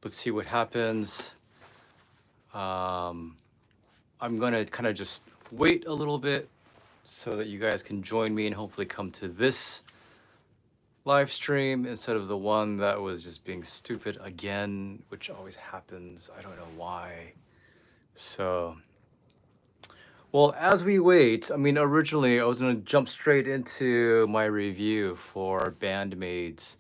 Let's see what happens. I'm gonna kind of just wait a little bit so that you guys can join me and hopefully come to this live stream instead of the one that was just being stupid again, which always happens. I don't know why. So, well, as we wait, I mean, originally I was gonna jump straight into my review for Band-Maid's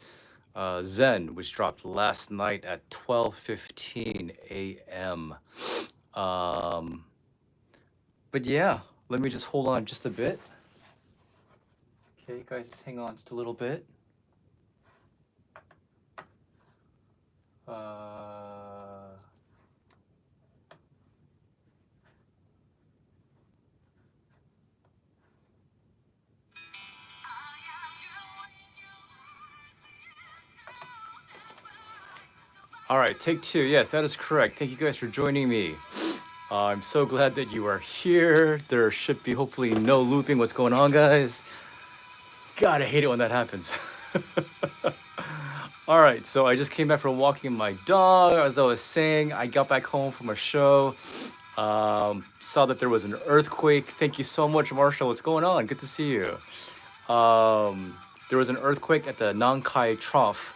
Zen, which dropped last night at 12:15 a.m. Um, but yeah, let me just hold on just a bit. Okay, guys, just hang on just a little bit. All right, take two. Yes, that is correct. Thank you guys for joining me. I'm so glad that you are here. There should be hopefully no looping. What's going on, guys? God, I hate it when that happens. All right, so I just came back from walking my dog. As I was saying, I got back home from a show. Saw that there was an earthquake. Thank you so much, Marshall. What's going on? Good to see you. There was an earthquake at the Nankai Trough,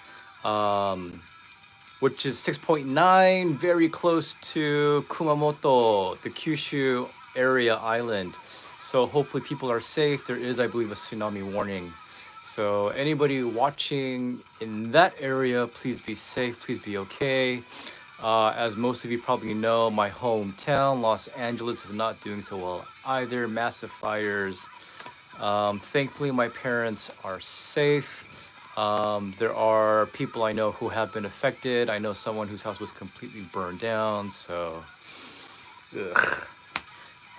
which is 6.9, very close to Kumamoto, the Kyushu area island. So hopefully people are safe. There is, I believe, a tsunami warning. So anybody watching in that area, please be safe, please be okay. As most of you probably know, my hometown, Los Angeles, is not doing so well either. Massive fires. Thankfully, my parents are safe. There are people I know who have been affected. I know someone whose house was completely burned down, so ugh.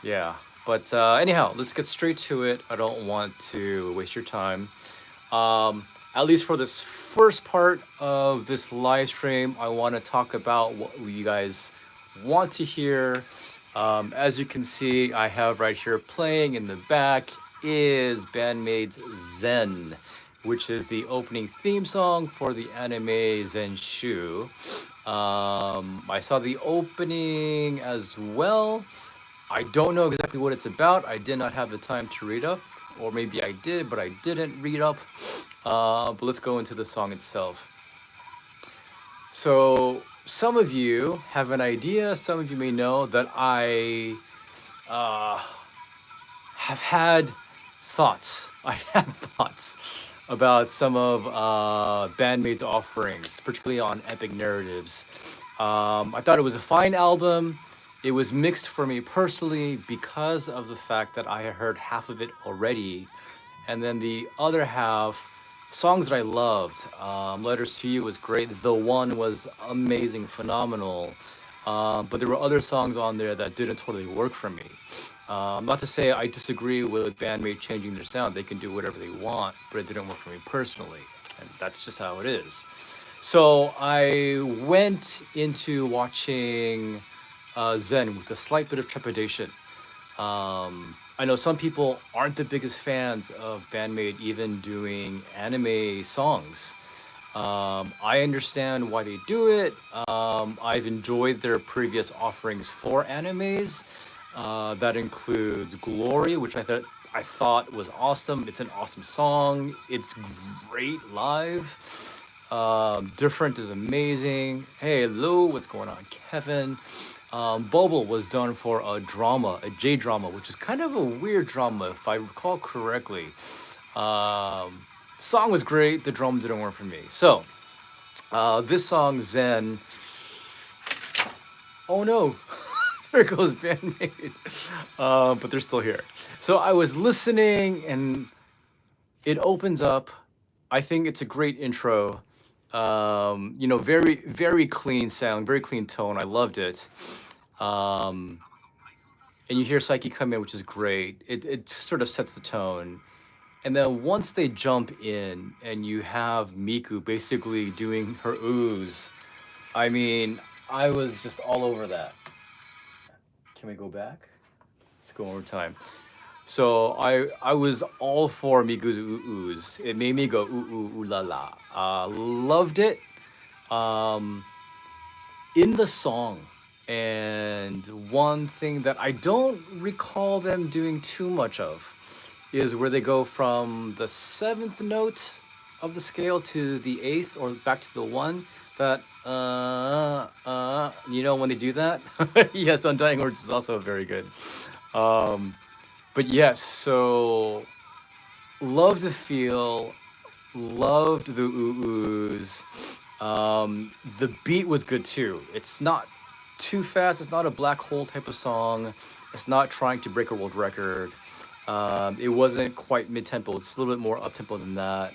Yeah. But anyhow, let's get straight to it. I don't want to waste your time. At least for this first part of this live stream, I want to talk about what you guys want to hear. As you can see, I have right here playing in the back is Band-Maid's Zen, which is the opening theme song for the anime Zenshu. I saw the opening as well. I don't know exactly what it's about. I did not have the time to read up, or maybe I did, but I didn't read up. But let's go into the song itself. So some of you have an idea, some of you may know that I have had thoughts. I have thoughts about some of Band-Maid's offerings, particularly on Epic Narratives. I thought it was a fine album. It was mixed for me personally because of the fact that I had heard half of it already. And then the other half, songs that I loved. Letters to You was great. The One was amazing, phenomenal. But there were other songs on there that didn't totally work for me. Not to say I disagree with Band-Maid changing their sound. They can do whatever they want, but it didn't work for me personally. And that's just how it is. So I went into watching Zen with a slight bit of trepidation. I know some people aren't the biggest fans of Band-Maid even doing anime songs. I understand why they do it. I've enjoyed their previous offerings for animes. That includes Glory, which I thought was awesome. It's an awesome song. It's great live. Different is amazing. Hey, hello, what's going on, Kevin? Bobble was done for a drama, a J-drama, which is kind of a weird drama, if I recall correctly. The song was great, the drum didn't work for me. So, this song, Zen, oh no, there goes Band-Maid. But they're still here. So I was listening and it opens up. I think it's a great intro. You know, very, very clean sound, very clean tone. I loved it. And you hear Psyche come in, which is great. It sort of sets the tone. And then once they jump in and you have Miku basically doing her ooze, I mean, I was just all over that. Can we go back? Let's go one more time. So I was all for Miku's ooze. It made me go ooh ooh ooh la la. Loved it. in the song. And one thing that I don't recall them doing too much of is where they go from the seventh note of the scale to the eighth or back to the one. That when they do that, yes, Undying Words is also very good. Um, but yes, so loved the feel, loved the oohs. The beat was good too. It's not too fast. It's not a black hole type of song. It's not trying to break a world record. It wasn't quite mid tempo. It's a little bit more up tempo than that.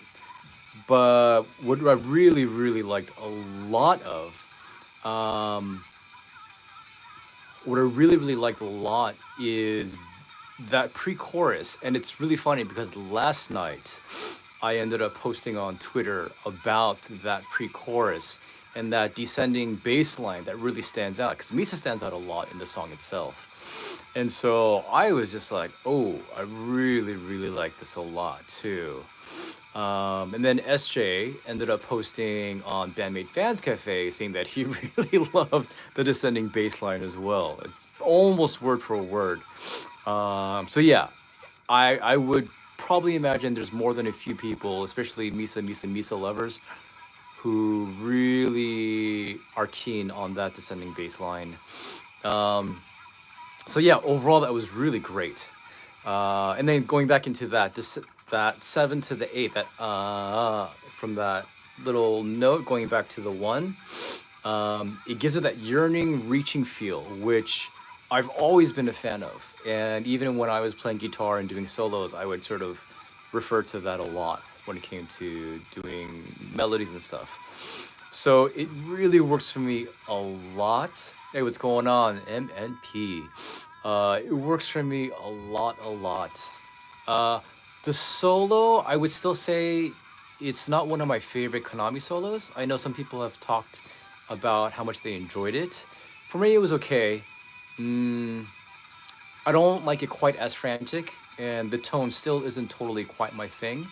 But what I really, really liked a lot of, um, what I really, really liked a lot is that pre-chorus. And it's really funny because last night I ended up posting on Twitter about that pre-chorus and that descending bass line that really stands out because Misa stands out a lot in the song itself. And so I was just like, oh, I really, really like this a lot too. And then SJ ended up posting on Band-Maid Fans Cafe saying that he really loved the descending bass line as well. It's almost word for word. So yeah, I would probably imagine there's more than a few people, especially Misa lovers, who really are keen on that descending bass line. Um, so yeah, overall that was really great. And then going back into that seven to the eight, that from that little note going back to the one, it gives it that yearning, reaching feel, which I've always been a fan of. And even when I was playing guitar and doing solos, I would sort of refer to that a lot when it came to doing melodies and stuff. So it really works for me a lot. Hey, what's going on, MNP? It works for me a lot, a lot. Uh, the solo, I would still say it's not one of my favorite Konami solos. I know some people have talked about how much they enjoyed it. For me, it was okay. Mm, I don't like it quite as frantic, and the tone still isn't totally quite my thing.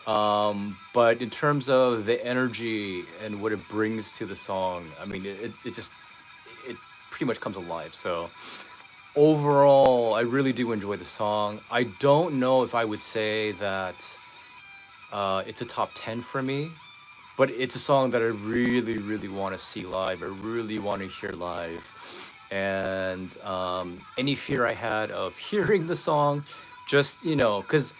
But in terms of the energy and what it brings to the song, I mean, it just it pretty much comes alive. So overall, I really do enjoy the song. I don't know if I would say that it's a top 10 for me, but it's a song that I really, really want to see live. I really want to hear live. And any fear I had of hearing the song, just, because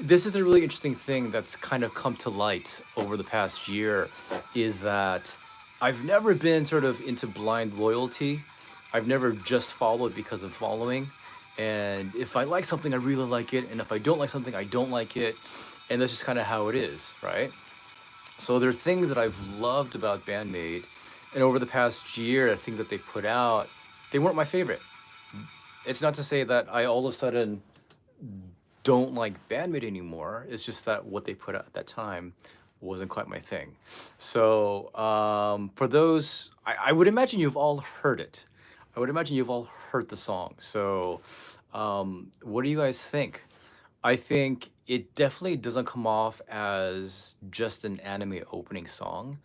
this is a really interesting thing that's kind of come to light over the past year is that I've never been sort of into blind loyalty. I've never just followed because of following. And if I like something, I really like it. And if I don't like something, I don't like it. And that's just kind of how it is, right? So there are things that I've loved about Band-Maid. And over the past year, things that they've put out, they weren't my favorite. It's not to say that I all of a sudden don't like Band-Maid anymore. It's just that what they put out at that time wasn't quite my thing. So for those, I would imagine you've all heard it. I would imagine you've all heard the song. So what do you guys think? I think it definitely doesn't come off as just an anime opening song.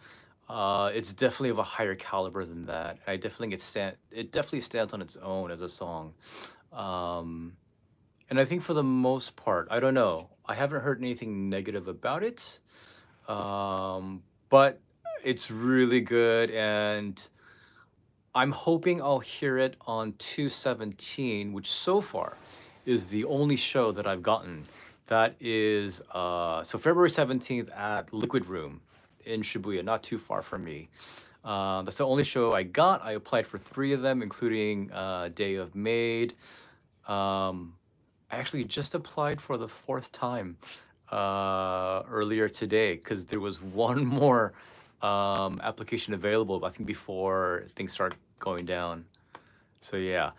It's definitely of a higher caliber than that. I definitely it definitely stands on its own as a song. Um, and I think for the most part, I don't know. I haven't heard anything negative about it. But it's really good, and I'm hoping I'll hear it on 217, which so far is the only show that I've gotten. That is so February 17th at Liquid Room in Shibuya, not too far from me. That's the only show I got. I applied for three of them, including Day of Maid. Um, I actually just applied for the fourth time earlier today because there was one more application available, I think, before things start going down. So yeah,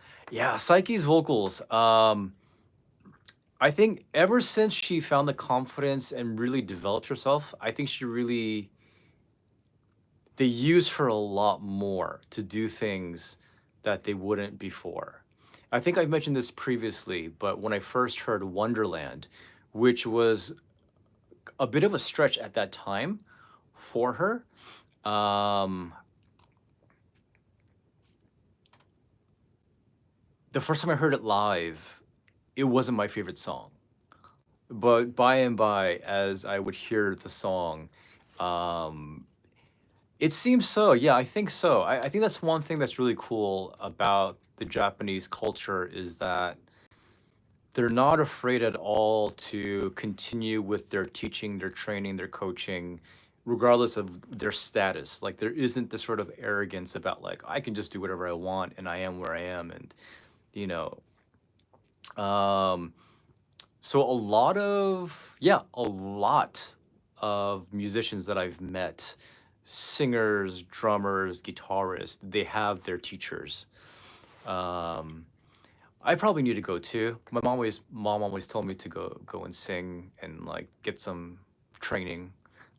Psyche's vocals. I think ever since she found the confidence and really developed herself, I think they use her a lot more to do things that they wouldn't before. I think I've mentioned this previously, but when I first heard Wonderland, which was a bit of a stretch at that time for her, um, the first time I heard it live, it wasn't my favorite song. But by and by, as I would hear the song, um, it seems so. Yeah, I think so. I think that's one thing that's really cool about the Japanese culture is that they're not afraid at all to continue with their teaching, their training, their coaching, regardless of their status. Like there isn't this sort of arrogance about like I can just do whatever I want and I am where I am, and you know. Um, so a lot of musicians that I've met, singers, drummers, guitarists, they have their teachers. Um, I probably need to go too. Mom always told me to go and sing and like get some training.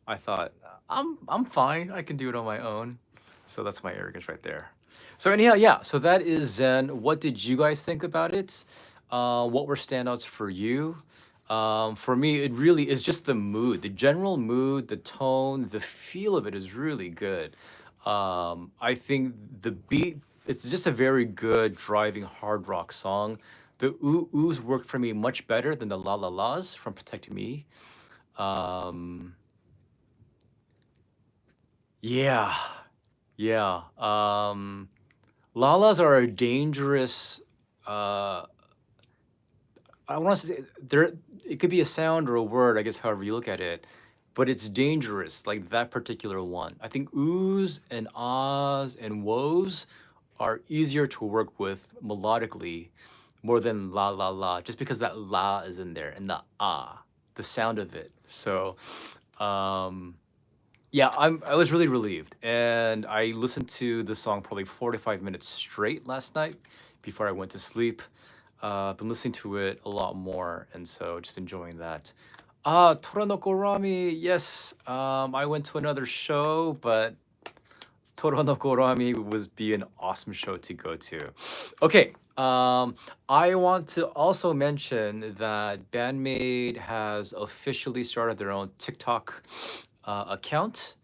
I thought I'm fine. I can do it on my own. So that's my arrogance right there. So anyhow, yeah. So that is Zen. What did you guys think about it? What were standouts for you? For me, it really is just the mood, the general mood, the tone, the feel of it is really good. I think the beat, it's just a very good driving hard rock song. The oohs worked for me much better than the la la las from Protect Me. Um, yeah, yeah. Lalas are a dangerous. Uh, I want to say there. It could be a sound or a word, I guess, however you look at it, but it's dangerous. Like that particular one. I think oohs and ahs and woes are easier to work with melodically more than la la la, just because that la is in there and the ah, the sound of it. So, um, yeah, I was really relieved, and I listened to the song probably 45 minutes straight last night before I went to sleep. Been listening to it a lot more, and so just enjoying that. Toronoko Rami, yes. I went to another show, but Toronoko Rami would be an awesome show to go to. Okay, I want to also mention that Band-Maid has officially started their own TikTok account.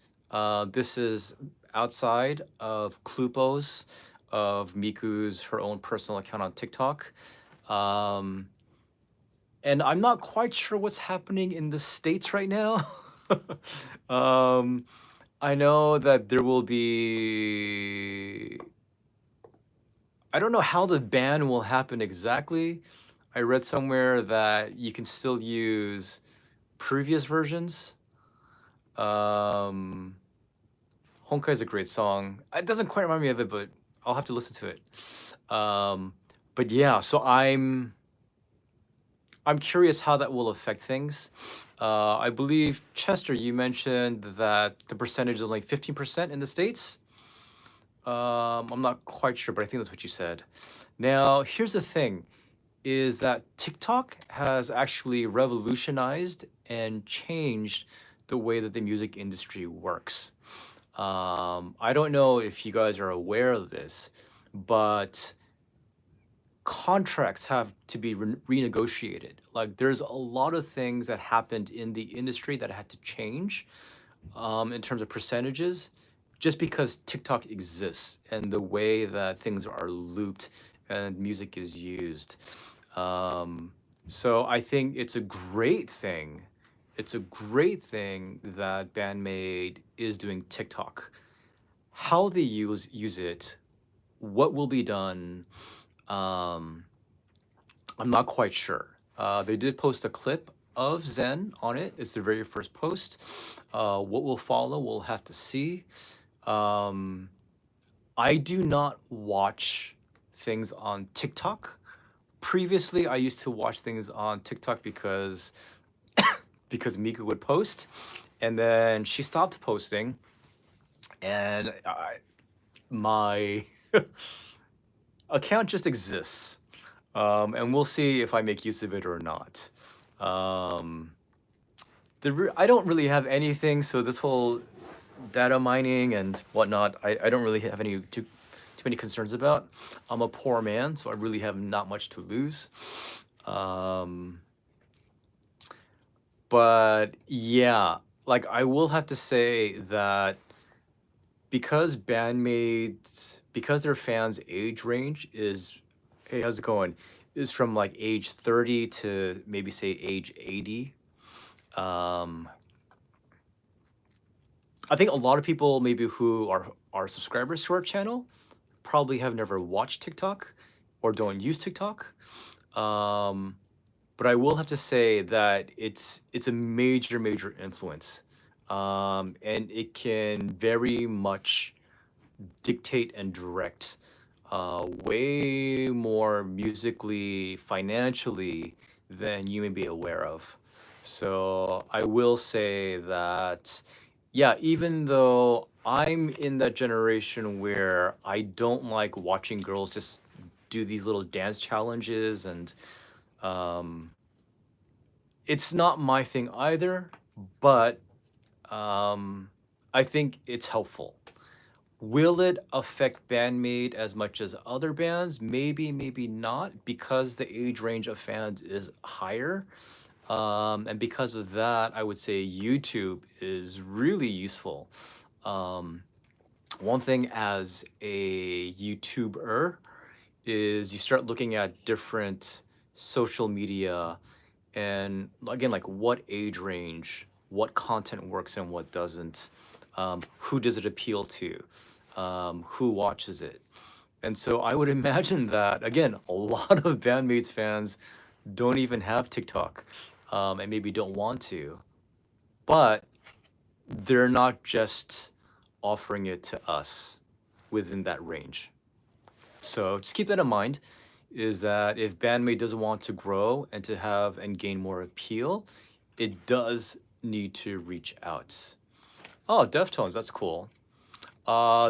This is outside of Klupo's, of Miku's, her own personal account on TikTok. Um, and I'm not quite sure what's happening in the States right now. um, I know that there will be. I don't know how the ban will happen exactly. I read somewhere that you can still use previous versions. Um, Honkai is a great song. It doesn't quite remind me of it, but I'll have to listen to it. Um, but yeah, so I'm curious how that will affect things. I believe Chester, you mentioned that the percentage is only 15% in the States. I'm not quite sure, but I think that's what you said. Now, here's the thing, is that TikTok has actually revolutionized and changed the way that the music industry works. I don't know if you guys are aware of this, but contracts have to be renegotiated. Like there's a lot of things that happened in the industry that had to change in terms of percentages, just because TikTok exists and the way that things are looped and music is used. Um, so I think it's a great thing. It's a great thing that Band-Maid is doing TikTok. How they use it, what will be done, um, I'm not quite sure. They did post a clip of Zen on it. It's the very first post. What will follow, we'll have to see. Um, I do not watch things on TikTok. Previously, I used to watch things on TikTok because Mika would post, and then she stopped posting, and my account just exists. And we'll see if I make use of it or not. Um, I don't really have anything, so this whole data mining and whatnot, I don't really have any too many concerns about. I'm a poor man, so I really have not much to lose. Um, but yeah, like I will have to say that because their fans' age range is Hey, how's it going? Is from like age 30 to maybe say age 80. Um, I think a lot of people maybe who are subscribers to our channel probably have never watched TikTok or don't use TikTok. Um, but I will have to say that it's a major influence. And it can very much dictate and direct way more musically, financially than you may be aware of. So I will say that, yeah, even though I'm in that generation where I don't like watching girls just do these little dance challenges and um, it's not my thing either, but um, I think it's helpful. Will it affect Band-Maid as much as other bands? Maybe, maybe not, because the age range of fans is higher. And because of that, I would say YouTube is really useful. Um, One thing as a YouTuber is you start looking at different social media and again, like what age range, what content works and what doesn't, who does it appeal to, who watches it. And so I would imagine that, again, a lot of Bandmates fans don't even have TikTok and maybe don't want to, but they're not just offering it to us within that range. So just keep that in mind is that if Bandmate doesn't want to grow and to have and gain more appeal, it does need to reach out. Oh, Deftones, that's cool.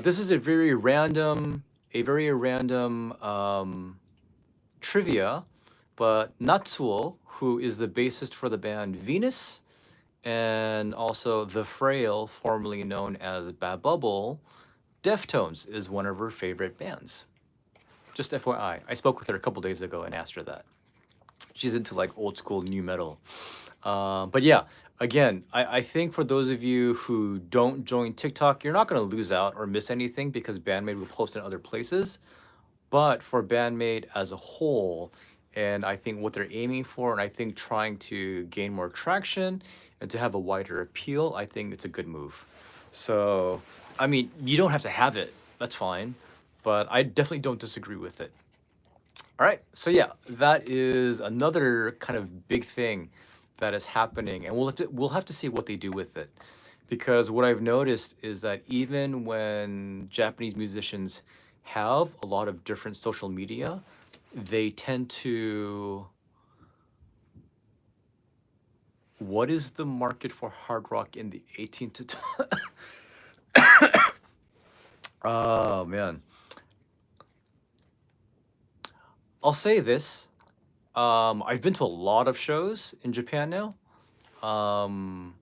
This is a very random trivia, but Natsuo, who is the bassist for the band Venus, and also The Frail, formerly known as Bad Bubble, Deftones is one of her favorite bands. Just FYI, I spoke with her a couple days ago and asked her that. She's into like old school new metal. But yeah, again, I think for those of you who don't join TikTok, you're not going to lose out or miss anything because Bandmade will post in other places. But for Bandmade as a whole, and I think what they're aiming for, and I think trying to gain more traction and to have a wider appeal, I think it's a good move. So, I mean, you don't have to have it. That's fine. But I definitely don't disagree with it. All right. So yeah, that is another kind of big thing that is happening, and we'll have to see what they do with it, because what I've noticed is that even when Japanese musicians have a lot of different social media, they tend to. What is the market for hard rock in the 18th to? Oh man, I'll say this. I've been to a lot of shows in Japan now. Um,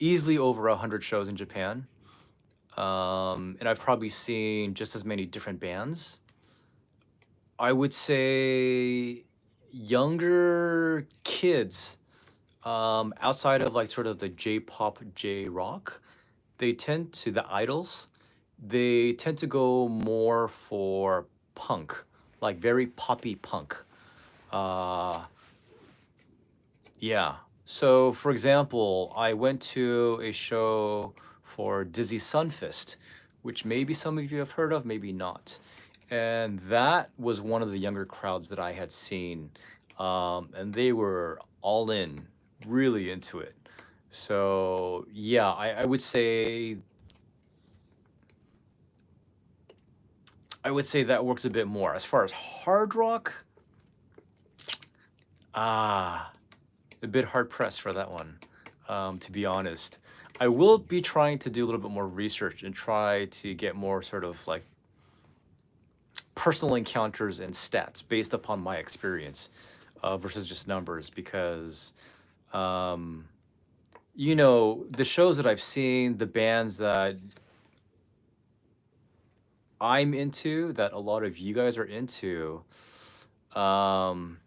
Easily over 100 shows in Japan. And I've probably seen just as many different bands. I would say younger kids, outside of like sort of the J-pop, J-rock, the idols, they tend to go more for punk, like very poppy punk. Uh, Yeah. So, for example, I went to a show for Dizzy Sunfist, which maybe some of you have heard of, maybe not. And that was one of the younger crowds that I had seen. And they were all in, really into it. So, yeah, I would say that works a bit more. As far as hard rock, ah, a bit hard pressed for that one, to be honest. I will be trying to do a little bit more research and try to get more sort of like personal encounters and stats based upon my experience versus just numbers because, um, the shows that I've seen, the bands that I'm into, that a lot of you guys are into, um,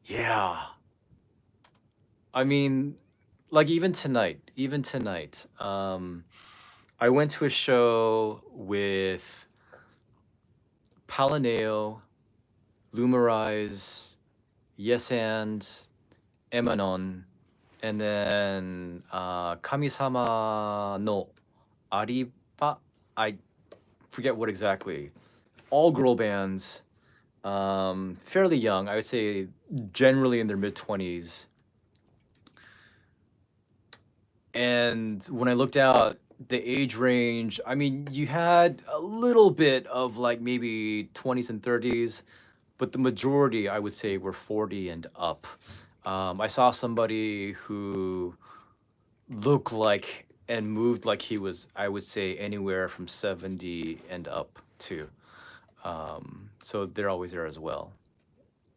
yeah. I mean, like even tonight, I went to a show with Palineo, Lumerize, Yes and, Emanon, and then Kamisama no Ariba. I forget what exactly. All girl bands, fairly young. I would say generally in their mid 20s. And when I looked out the age range, I mean, you had a little bit of like maybe 20s and 30s, but the majority, I would say, were 40 and up. I saw somebody who looked like and moved like he was, I would say, anywhere from 70 and up too. So they're always there as well.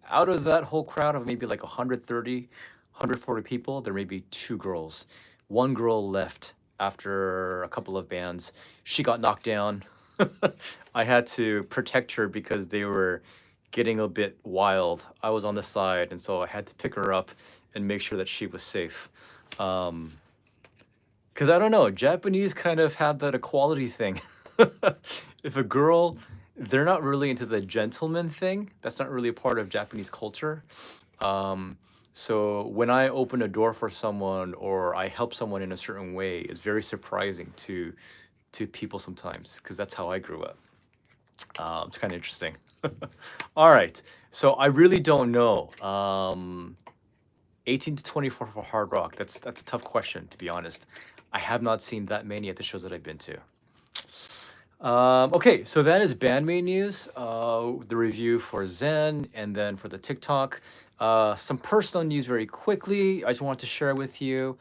Out of that whole crowd of maybe like 130, 140 people, there may be two girls. One girl left after a couple of bands. She got knocked down. I had to protect her because they were getting a bit wild. I was on the side, and so I had to pick her up and make sure that she was safe. Because I don't know, Japanese kind of have that equality thing. If a girl, they're not really into the gentleman thing. That's not really a part of Japanese culture. Um, so when I open a door for someone or I help someone in a certain way, it's very surprising to people sometimes because that's how I grew up. It's kind of interesting. All right, so I really don't know. 18 to 24 for hard rock. That's a tough question, to be honest. I have not seen that many at the shows that I've been to. Okay, so that is Band-Maid news, the review for Zen, and then for the TikTok. Some personal news very quickly. I just want to share with you.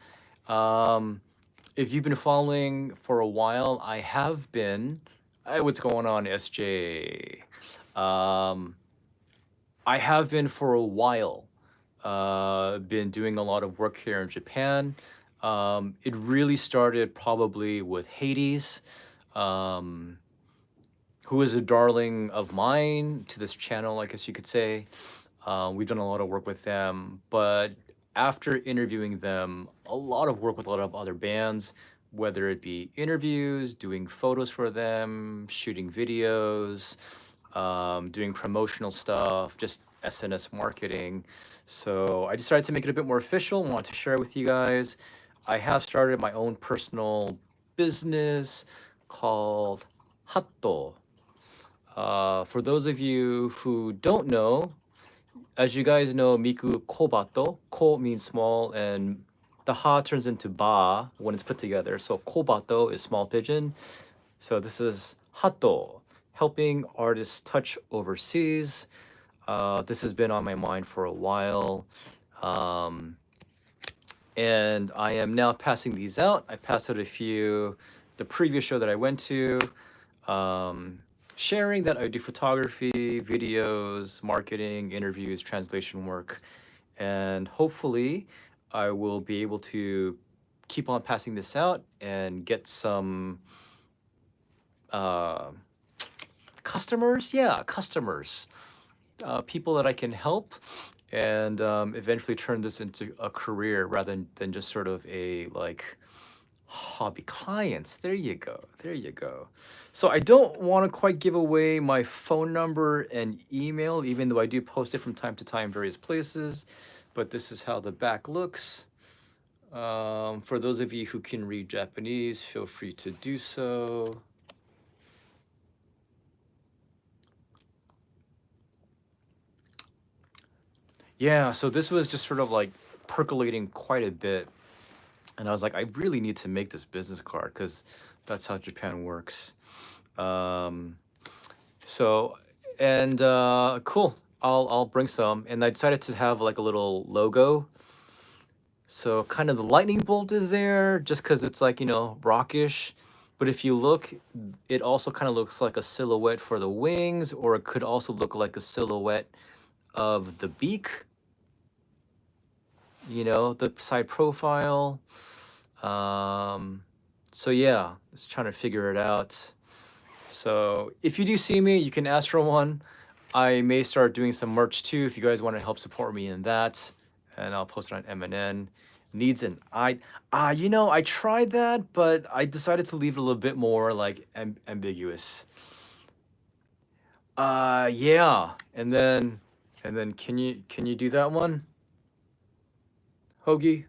If you've been following for a while, I have been. What's going on, SJ? Um, I have been for a while. Been doing a lot of work here in Japan. It really started probably with Hades, um, who is a darling of mine to this channel, I guess you could say. We've done a lot of work with them, but after interviewing them, a lot of work with a lot of other bands, whether it be interviews, doing photos for them, shooting videos, doing promotional stuff, just SNS marketing. So I decided to make it a bit more official, want to share with you guys. I have started my own personal business called Hato. For those of you who don't know, as you guys know, Miku Kobato, Ko means small, and the ha turns into ba when it's put together. So Kobato is small pigeon. So this is Hato, helping artists touch overseas. This has been on my mind for a while. And I am now passing these out. I passed out a few the previous show that I went to, sharing that I do photography, videos, marketing, interviews, translation work, and hopefully I will be able to keep on passing this out and get some uh, customers. Yeah, customers, people that I can help, and eventually turn this into a career rather than just sort of a like hobby clients. There you go. There you go. So I don't want to quite give away my phone number and email, even though I do post it from time to time various places. But this is how the back looks. For those of you who can read Japanese, feel free to do so. Yeah, so this was just sort of like percolating quite a bit. And I was like, I really need to make this business card because that's how Japan works. Um, so, and cool, I'll bring some. And I decided to have like a little logo. So kind of the lightning bolt is there just because it's like, you know, rockish. But if you look, it also kind of looks like a silhouette for the wings, or it could also look like a silhouette of the beak, you know, the side profile. So yeah, just trying to figure it out. So if you do see me, you can ask for one. I may start doing some merch too if you guys want to help support me in that, and I'll post it on MNN. Needs an you know, I tried that, but I decided to leave it a little bit more like ambiguous. Yeah. And then can you do that one, Hoagie?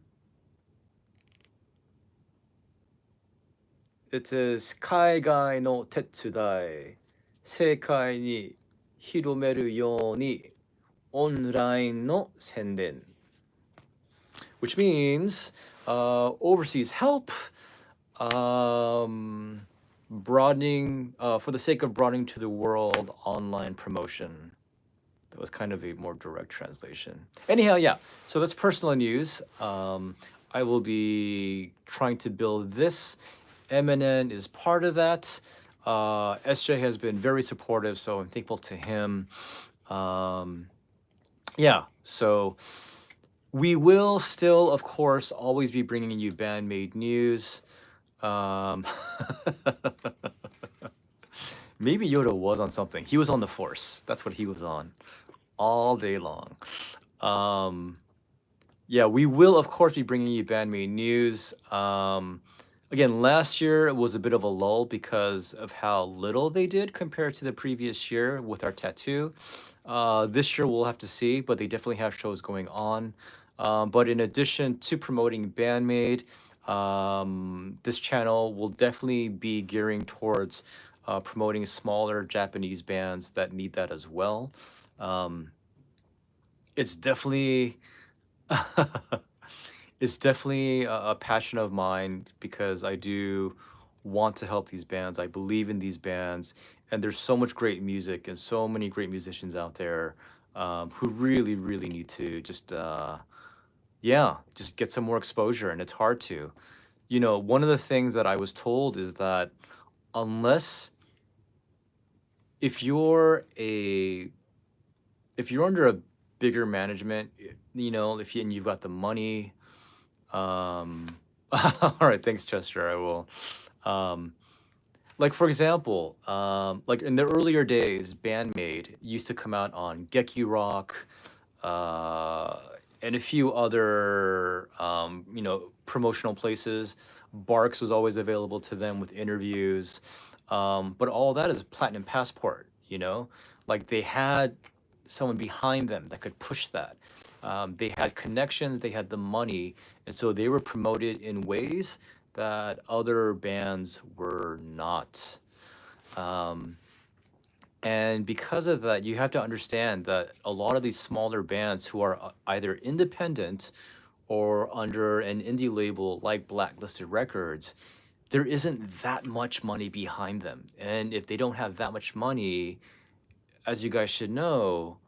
It is 海外の手伝い、世界に広めるようにオンラインの宣伝, which means overseas help, um, broadening, for the sake of broadening to the world online promotion. That was kind of a more direct translation. Anyhow, yeah. So that's personal news. I will be trying to build this. MNN is part of that. SJ has been very supportive, so I'm thankful to him. Um, yeah. So we will still, of course, always be bringing you Band-Maid news. Um, maybe Yoda was on something. He was on the Force. That's what he was on all day long. Um, yeah, we will, of course, be bringing you Band-Maid news. Again, last year was a bit of a lull because of how little they did compared to the previous year with our tattoo. This year we'll have to see, but they definitely have shows going on. But in addition to promoting Band-Maid, this channel will definitely be gearing towards promoting smaller Japanese bands that need that as well. Um, it's definitely it's definitely a passion of mine because I do want to help these bands. I believe in these bands, and there's so much great music and so many great musicians out there who really, really need to just, yeah, just get some more exposure. And it's hard to. One of the things that I was told is that unless if you're a if you're under a bigger management, and you've got the money. All right, thanks, Chester. I will. Um, like for example, like in the earlier days, Band-Maid used to come out on Gekyu Rock, uh, and a few other, promotional places. Barks was always available to them with interviews, but all that is Platinum Passport. Like they had someone behind them that could push that. They had connections, they had the money, and so they were promoted in ways that other bands were not. Um, and because of that, you have to understand that a lot of these smaller bands who are either independent or under an indie label like Blacklisted Records, there isn't that much money behind them. And if they don't have that much money, as you guys should know,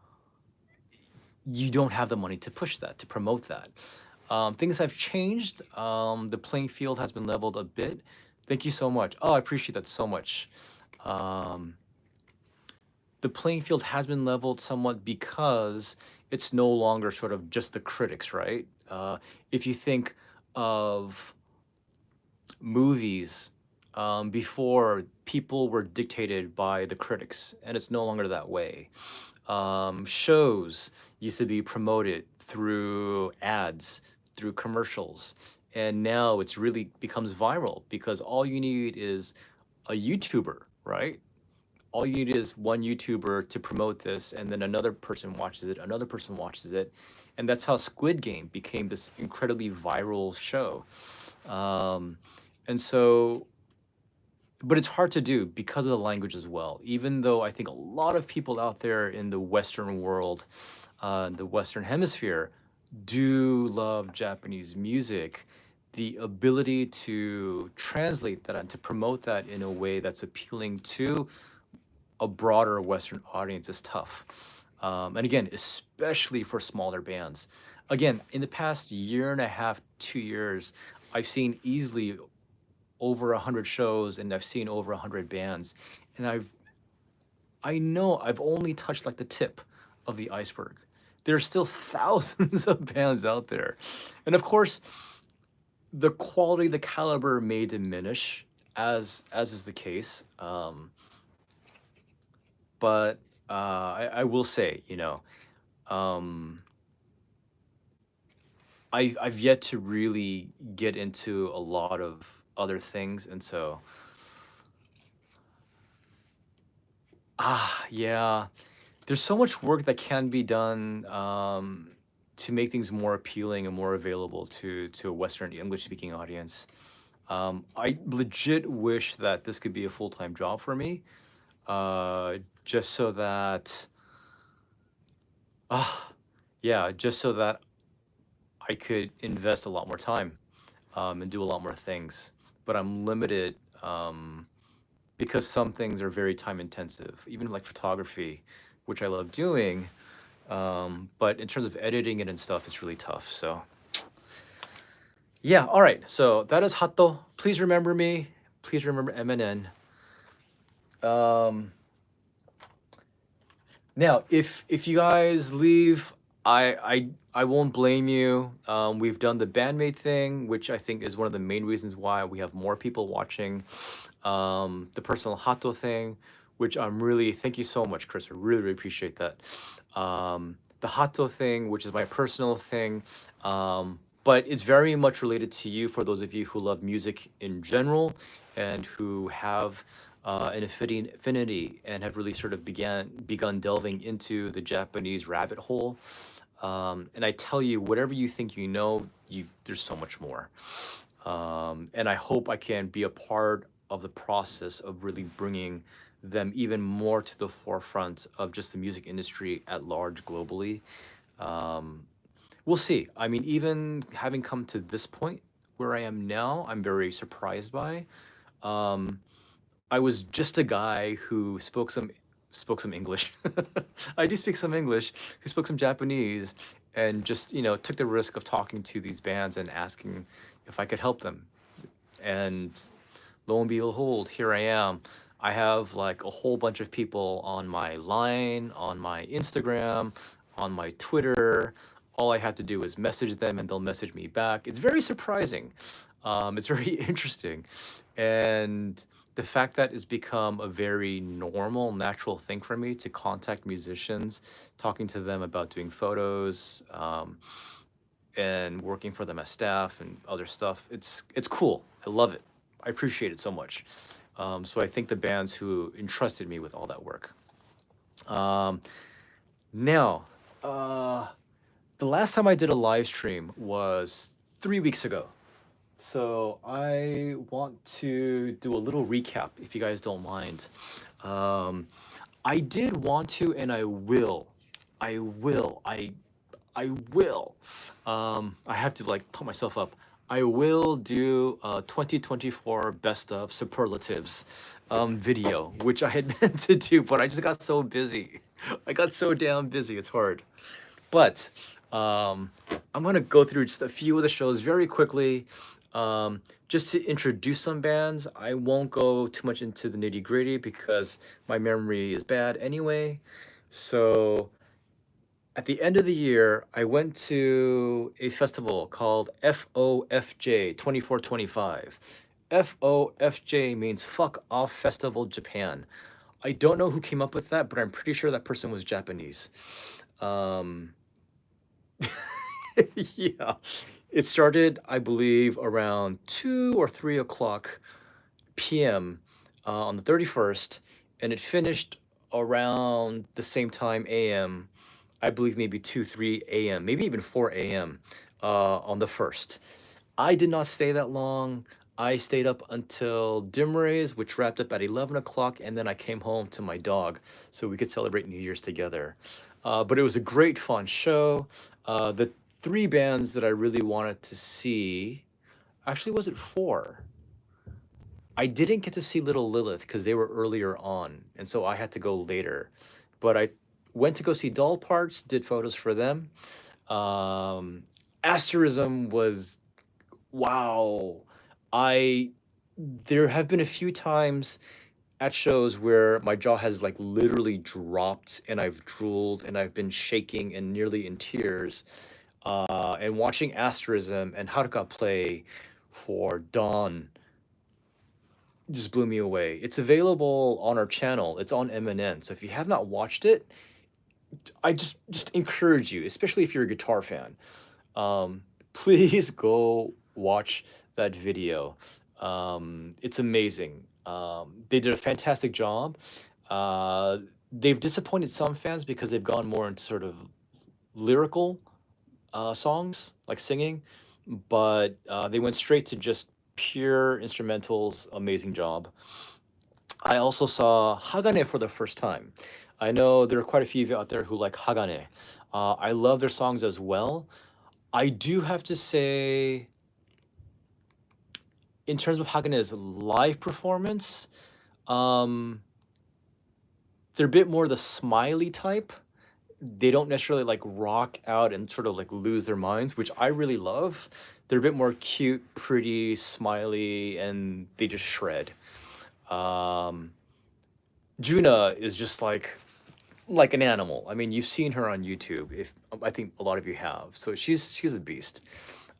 you don't have the money to push that, to promote that. Things have changed. The playing field has been leveled a bit. Thank you so much. Oh, I appreciate that so much. Um, the playing field has been leveled somewhat because it's no longer sort of just the critics, right? If you think of movies, before, people were dictated by the critics, and it's no longer that way. Shows used to be promoted through ads, through commercials, and now it's really becomes viral because all you need is a YouTuber, right? All you need is one YouTuber to promote this, and then another person watches it, another person watches it, and that's how Squid Game became this incredibly viral show. Um, and so, but it's hard to do because of the language as well. Even though I think a lot of people out there in the Western world, the Western Hemisphere, do love Japanese music, the ability to translate that and to promote that in a way that's appealing to a broader Western audience is tough. And again, especially for smaller bands. Again, in the past year and a half, 2 years, I've seen easily over 100 shows, and I've seen over 100 bands, and I know I've only touched like the tip of the iceberg. There's still thousands of bands out there, and of course, the quality, the caliber may diminish as is the case. But I will say, um, I've yet to really get into a lot of other things, and so Yeah. There's so much work that can be done to make things more appealing and more available to a Western English speaking audience. I legit wish that this could be a full time job for me, just so that, ah, yeah, just so that I could invest a lot more time and do a lot more things. But I'm limited because some things are very time intensive, even like photography, which I love doing. But in terms of editing it and stuff, it's really tough. So yeah, all right. So that is Hato. Please remember me. Please remember MNN. Um, Now, if you guys leave, I won't blame you. We've done the Band-Maid thing, which I think is one of the main reasons why we have more people watching. The personal Hato thing, which I'm really, thank you so much, Chris. I really, really appreciate that. The Hato thing, which is my personal thing, but it's very much related to you for those of you who love music in general and who have an affinity and have really sort of begun delving into the Japanese rabbit hole. And I tell you, whatever you think you know, there's so much more. And I hope I can be a part of the process of really bringing them even more to the forefront of just the music industry at large globally. Um, we'll see. I mean, even having come to this point where I am now, I'm very surprised by. Um, I was just a guy who spoke some English. I do speak some English, who spoke some Japanese, and just, took the risk of talking to these bands and asking if I could help them. And lo and behold, here I am. I have like a whole bunch of people on my line, on my Instagram, on my Twitter. All I have to do is message them and they'll message me back. It's very surprising. It's very interesting. And the fact that it's become a very normal, natural thing for me to contact musicians, talking to them about doing photos, and working for them as staff and other stuff. It's cool. I love it. I appreciate it so much. So I thank the bands who entrusted me with all that work. Um, Now, uh, the last time I did a live stream was 3 weeks ago. So I want to do a little recap, if you guys don't mind. Um, I did want to, and I will. I will. I will. I have to like put myself up. I will do a 2024 best of superlatives video, which I had meant to do, but I just got so busy. I got so damn busy. It's hard. But um, I'm gonna go through just a few of the shows very quickly, just to introduce some bands. I won't go too much into the nitty gritty because my memory is bad anyway. So at the end of the year, I went to a festival called FOFJ 2425. FOFJ means Fuck Off Festival Japan. I don't know who came up with that, but I'm pretty sure that person was Japanese. Um, yeah, it started, I believe, around 2 or 3 o'clock p.m. On the 31st, and it finished around the same time a.m. I believe maybe 2, 3 a.m., maybe even 4 a.m. On the 1st. I did not stay that long. I stayed up until dim rays, which wrapped up at 11 o'clock, and then I came home to my dog so we could celebrate New Year's together. But it was a great, fun show. The three bands that I really wanted to see, actually, was it four? I didn't get to see Little Lilith because they were earlier on, and so I had to go later. But I went to go see Doll Parts, did photos for them. Um, Asterism was wow. I There have been a few times at shows where my jaw has like literally dropped and I've drooled and I've been shaking and nearly in tears. And watching Asterism and Haruka play for Dawn just blew me away. It's available on our channel. It's on MNN. So if you have not watched it, I just encourage you, especially if you're a guitar fan, please go watch that video. It's amazing. They did a fantastic job. Uh, they've disappointed some fans because they've gone more into sort of lyrical songs, like singing, but they went straight to just pure instrumentals. Amazing job. I also saw Hagane for the first time. I know there are quite a few of you out there who like Hagane. I love their songs as well. I do have to say, in terms of Hagane's live performance, um, they're a bit more the smiley type. They don't necessarily like rock out and sort of like lose their minds, which I really love. They're a bit more cute, pretty, smiley, and they just shred. Um, Juna is just like an animal. I mean, you've seen her on YouTube. If I think a lot of you have, so she's a beast.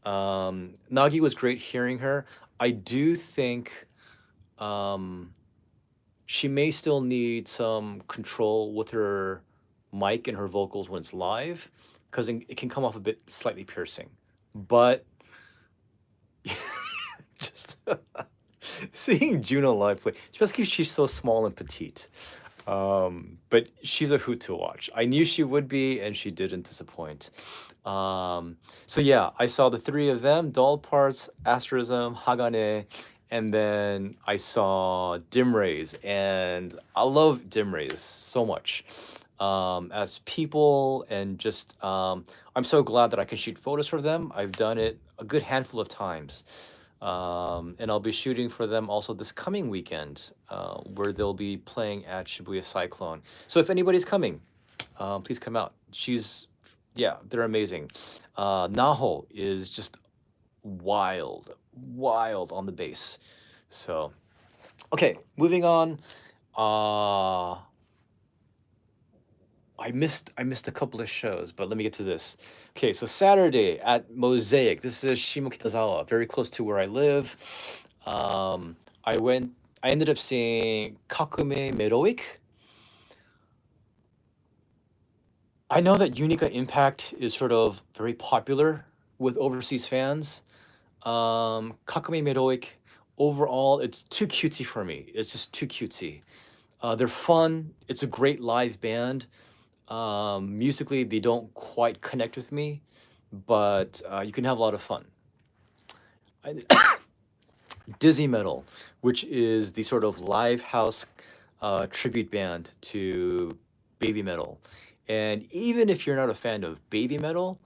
Nagi was great hearing her. I do think um, she may still need some control with her mic and her vocals when it's live, because it can come off a bit slightly piercing. But just seeing Juno live play, especially because she's so small and petite. But she's a hoot to watch. I knew she would be, and she didn't disappoint. So yeah, I saw the three of them: Doll Parts, Asterism, Hagane, and then I saw Dim Rays, and I love Dim Rays so much. As people, and just I'm so glad that I can shoot photos for them. I've done it a good handful of times. And I'll be shooting for them also this coming weekend, where they'll be playing at Shibuya Cyclone. So if anybody's coming, please come out. Yeah, they're amazing. Naho is just wild, wild on the bass. So, okay, moving on. Uh, I missed a couple of shows, but let me get to this. Okay, so Saturday at Mosaic. This is Shimokitazawa, very close to where I live. Um, I went. I ended up seeing Kakume Meroic. I know that Unica Impact is sort of very popular with overseas fans. Kakume Meroic, overall, it's too cutesy for me. It's just too cutesy. They're fun. It's a great live band. Musically, they don't quite connect with me, but you can have a lot of fun. I, Dizzy Metal, which is the sort of live house tribute band to baby metal. And even if you're not a fan of baby metal,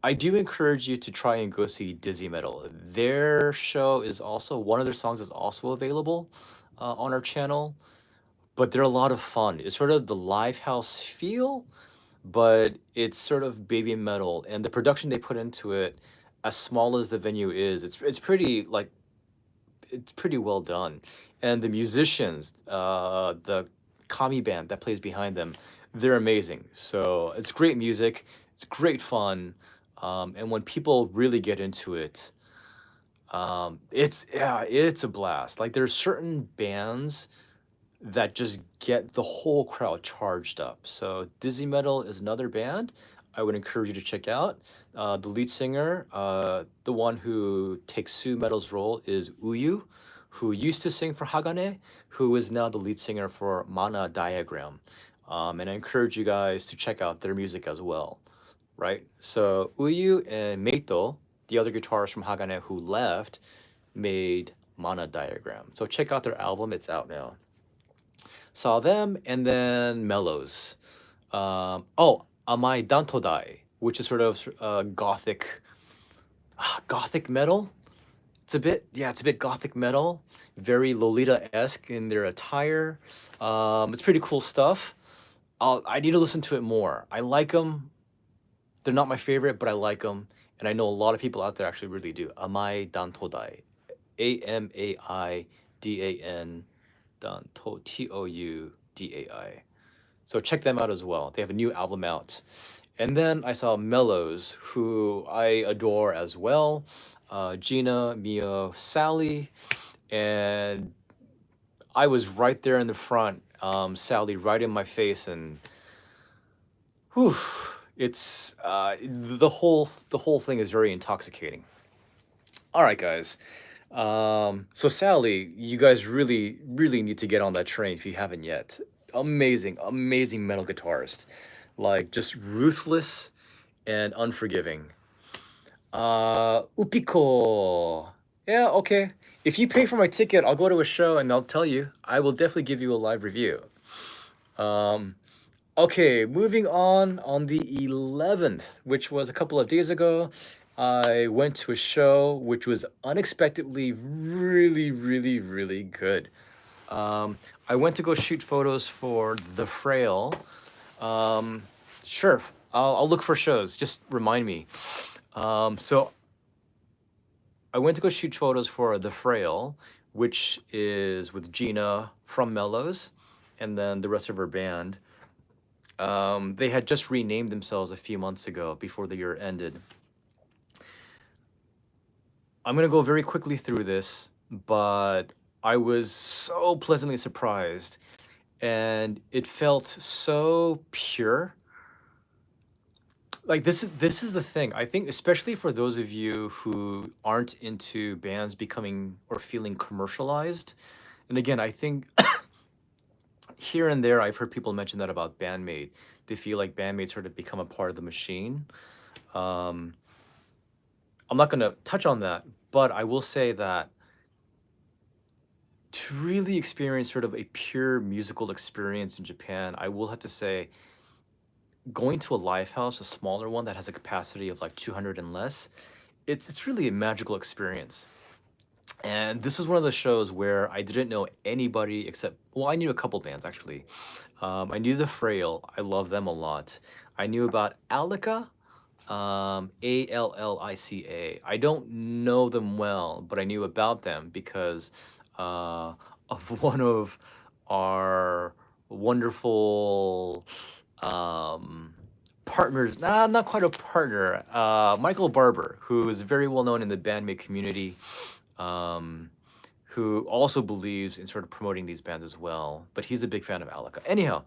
I do encourage you to try and go see Dizzy Metal. Their show is also, one of their songs is also available on our channel, but they're a lot of fun. It's sort of the live house feel, but it's sort of baby metal, and the production they put into it, as small as the venue is, it's pretty like it's pretty well done. And the musicians, the kami band that plays behind them, they're amazing. So it's great music, it's great fun, and when people really get into it, it's a blast. Like there's certain bands that just get the whole crowd charged up. So Dizzy Metal is another band I would encourage you to check out. The lead singer, the one who takes Sue Metal's role, is Uyu, who used to sing for Hagane, who is now the lead singer for Mana Diagram. And I encourage you guys to check out their music as well, right? So Uyu and Meito, the other guitarist from Hagane who left, made Mana Diagram. So check out their album, it's out now. Saw them, and then Mellows. Amai Dantodai, which is sort of gothic metal. It's a bit gothic metal, very Lolita-esque in their attire. It's pretty cool stuff. I need to listen to it more. I like them. They're not my favorite, but I like them, and I know a lot of people out there actually really do. Amai Dantodai, Amaidan Toudai. So check them out as well. They have a new album out. And then I saw Mellows, who I adore as well. Gina, Mio, Sally, and I was right there in the front. Sally right in my face, and whew, it's the whole thing is very intoxicating. All right, guys. So Sally, you guys really, really need to get on that train if you haven't yet. amazing, amazing metal guitarist. Like just ruthless and unforgiving. Upiko. Yeah, okay. If you pay for my ticket, I'll go to a show and I'll tell you. I will definitely give you a live review. Um, okay, moving on the 11th, which was a couple of days ago, I went to a show which was unexpectedly really, really, really good. I went to go shoot photos for The Frail. Um, sure, I'll look for shows. Just remind me. So I went to go shoot photos for The Frail, which is with Gina from Mellows, and then the rest of her band. They had just renamed themselves a few months ago before the year ended. I'm gonna go very quickly through this, but I was so pleasantly surprised, and it felt so pure. Like this is the thing. I think especially for those of you who aren't into bands becoming or feeling commercialized. And again, I think here and there I've heard people mention that about Band-Maid. They feel like Band-Maid sort of become a part of the machine. Um, I'm not gonna touch on that, but I will say that to really experience sort of a pure musical experience in Japan, I will have to say going to a live house, a smaller one that has a capacity of like 200 and less, it's really a magical experience. And this was one of the shows where I didn't know anybody except, well, I knew a couple bands actually. I knew The Frail, I love them a lot. I knew about Allica, Allica. I don't know them well, but I knew about them because of one of our wonderful um, partners. Nah, not quite a partner. Michael Barber, who is very well known in the bandmate community, um, who also believes in sort of promoting these bands as well. But he's a big fan of Allica. Anyhow,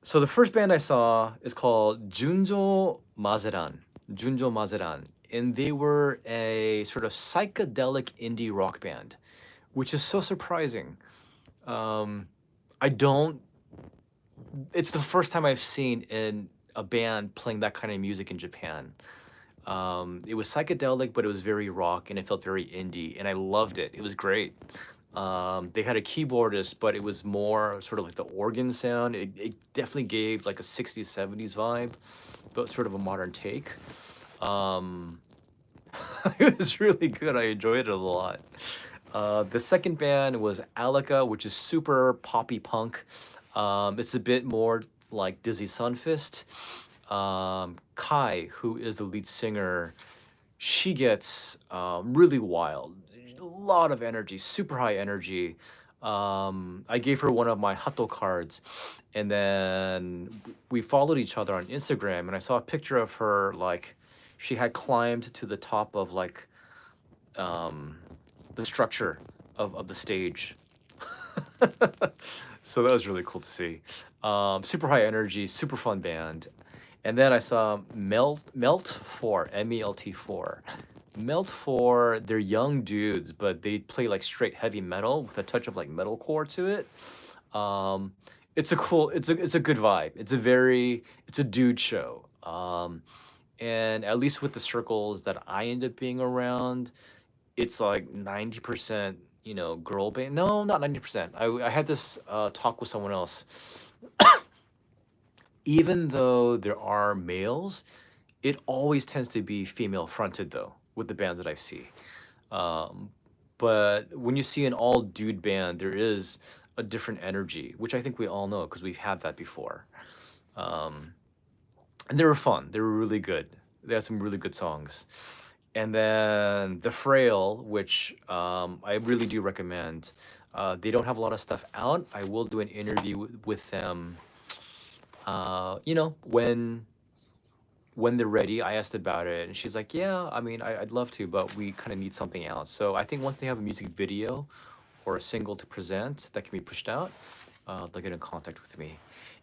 so the first band I saw is called Junjo Mazeran. Junjo Mazeran. And they were a sort of psychedelic indie rock band, which is so surprising. Um, I don't, it's the first time I've seen in a band playing that kind of music in Japan. It was psychedelic, but it was very rock and it felt very indie, and I loved it. It was great. They had a keyboardist, but it was more sort of like the organ sound. It definitely gave like a 60s, 70s vibe, but sort of a modern take. Um, it was really good. I enjoyed it a lot. The second band was Allica, which is super poppy punk. It's a bit more like Dizzy Sunfist. Kai, who is the lead singer, she gets really wild, a lot of energy, super high energy. I gave her one of my Hato cards, and then we followed each other on Instagram, and I saw a picture of her like she had climbed to the top of like um, the structure of the stage. So that was really cool to see. Super high energy, super fun band. And then I saw Melt 4, MELT 4. Melt 4, they're young dudes, but they play like straight heavy metal with a touch of like metalcore to it. Um, it's a cool, it's a good vibe. It's a dude show. And at least with the circles that I end up being around, it's like 90%, girl band. No, not 90%. I had this talk with someone else. Even though there are males, it always tends to be female fronted though, with the bands that I see. Um, but when you see an all dude band, there is a different energy, which I think we all know because we've had that before. Um, and they were fun. They were really good. They had some really good songs. And then The Frail, which I really do recommend. They don't have a lot of stuff out. I will do an interview with them. When they're ready. I asked about it, and she's like, "Yeah, I mean, I'd love to, but we kind of need something else." So I think once they have a music video or a single to present that can be pushed out, they'll get in contact with me.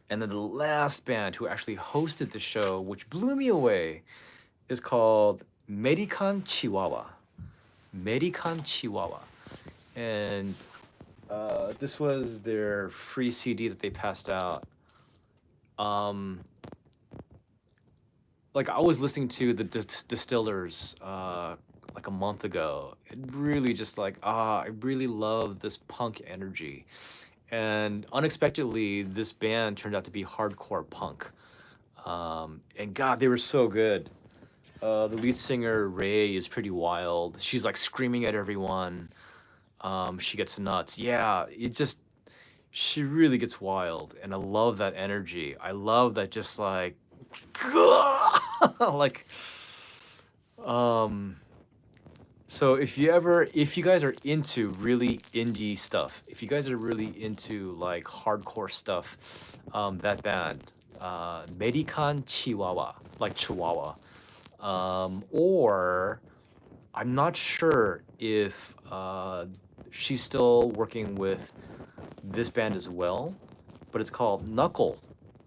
And then the last band who actually hosted the show, which blew me away, is called Medican Chihuahua. Medican Chihuahua. And This was their free CD that they passed out. Um, like I was listening to the Distillers like a month ago. It really just like I really love this punk energy. And unexpectedly, this band turned out to be hardcore punk. And God, they were so good. The lead singer Ray is pretty wild. She's like screaming at everyone. She gets nuts. Yeah, it just she really gets wild, and I love that energy. I love that just like like um so if you guys are into really indie stuff, if you guys are really into like hardcore stuff, that band, Medican Chihuahua, like Chihuahua, or I'm not sure if she's still working with this band as well, but it's called Knuckle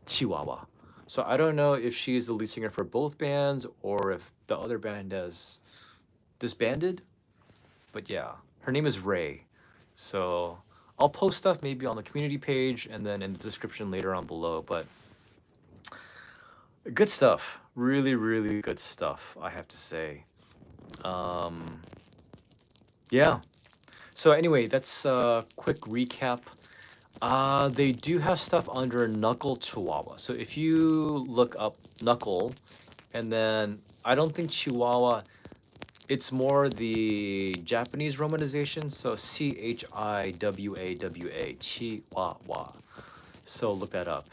Chihuahua. So I don't know if she's the lead singer for both bands or if the other band has disbanded. But yeah, her name is Ray. So I'll post stuff maybe on the community page and then in the description later on below. But good stuff. Really, really good stuff, I have to say. Um, yeah. So anyway, that's a quick recap. They do have stuff under Knuckle Chihuahua. So if you look up Knuckle, and then I don't think Chihuahua, it's more the Japanese romanization. So Chiwawa, Chihuahua. So look that up.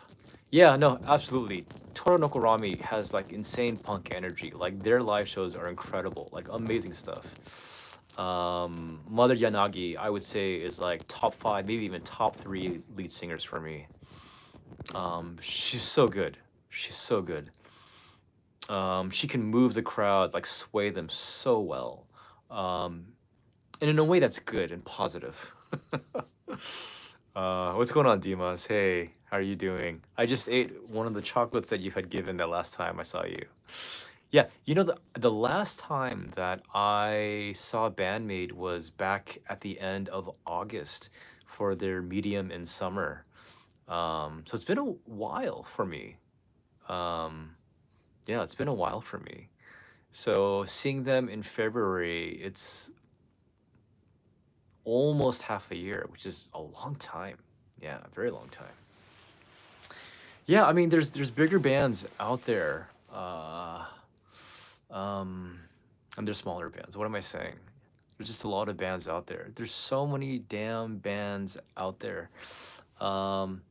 Yeah, no, absolutely. Toro Nokorami has like insane punk energy. Like their live shows are incredible, like amazing stuff. Mother Yanagi, I would say, is like top five, maybe even top three lead singers for me. She's so good. She's so good. She can move the crowd, like sway them so well. Um, and in a way that's good and positive. What's going on, Dimas? Hey, how are you doing? I just ate one of the chocolates that you had given that last time I saw you. Yeah, you know the last time that I saw Band-Maid was back at the end of August for their Medium in Summer. So it's been a while for me. Um, yeah, it's been a while for me. So seeing them in February, it's almost half a year, which is a long time. Yeah, a very long time. Yeah, I mean, there's bigger bands out there, um, and there's smaller bands. What am I saying? There's just a lot of bands out there. There's so many damn bands out there. Um,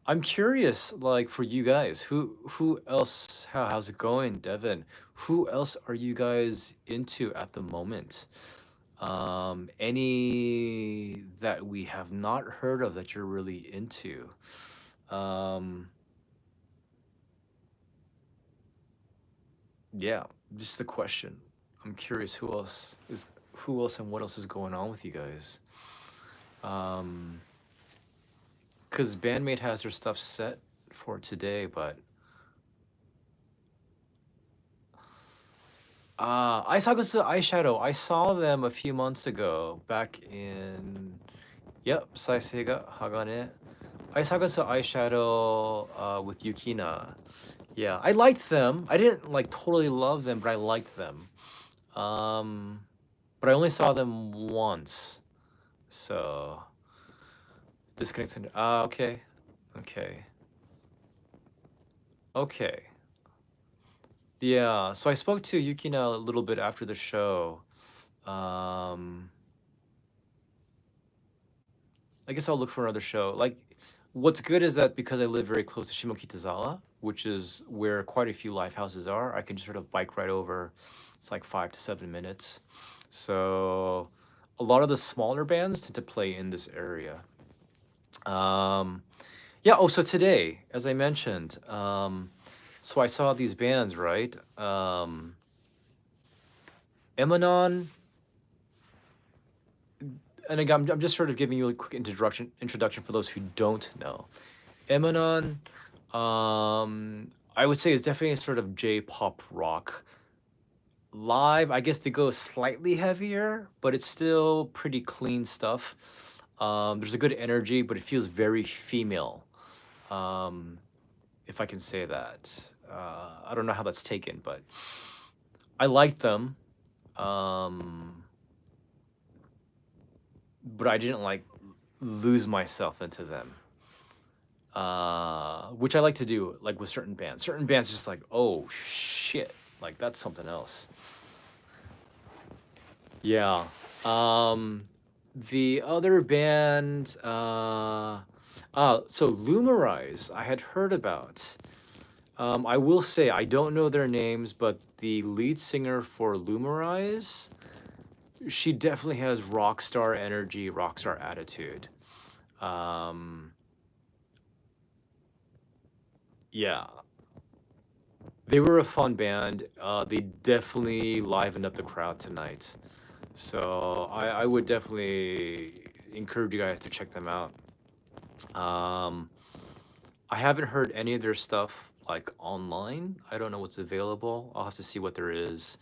I'm curious, like for you guys, who else? How's it going, Devin? Who else are you guys into at the moment? Any that we have not heard of that you're really into? Um, yeah, just a question. I'm curious who else and what else is going on with you guys? Um, because Bandmate has their stuff set for today, but Isagosu Eyeshadow, I saw them a few months ago back in yep, Saiseiga Hagane. Isagosu Eyeshadow with Yukina. Yeah, I liked them. I didn't like totally love them, but I liked them. Um, but I only saw them once. So disconnected. Okay. Okay. Okay. Yeah, so I spoke to Yukina a little bit after the show. Um, I guess I'll look for another show. Like, what's good is that because I live very close to Shimokitazawa, which is where quite a few live houses are, I can just sort of bike right over. It's like 5 to 7 minutes. So a lot of the smaller bands tend to play in this area. Um, yeah, oh, so today, as I mentioned, so I saw these bands, right? Emanon, and again, I'm just sort of giving you a quick introduction for those who don't know. Emanon, I would say is definitely a sort of J-pop rock. Live, I guess they go slightly heavier, but it's still pretty clean stuff. There's a good energy, but it feels very female. Um, if I can say that. I don't know how that's taken, but I like them. Um, but I didn't like lose myself into them. Which I like to do, like with certain bands. Certain bands just like, oh shit, like that's something else. Yeah. Um, the other band, so Lumerize, I had heard about. I will say I don't know their names, but the lead singer for Lumerize, she definitely has rock star energy, rock star attitude. Um, yeah, they were a fun band. They definitely livened up the crowd tonight. So I would definitely encourage you guys to check them out. Um, I haven't heard any of their stuff like online. I don't know what's available. I'll have to see what there is.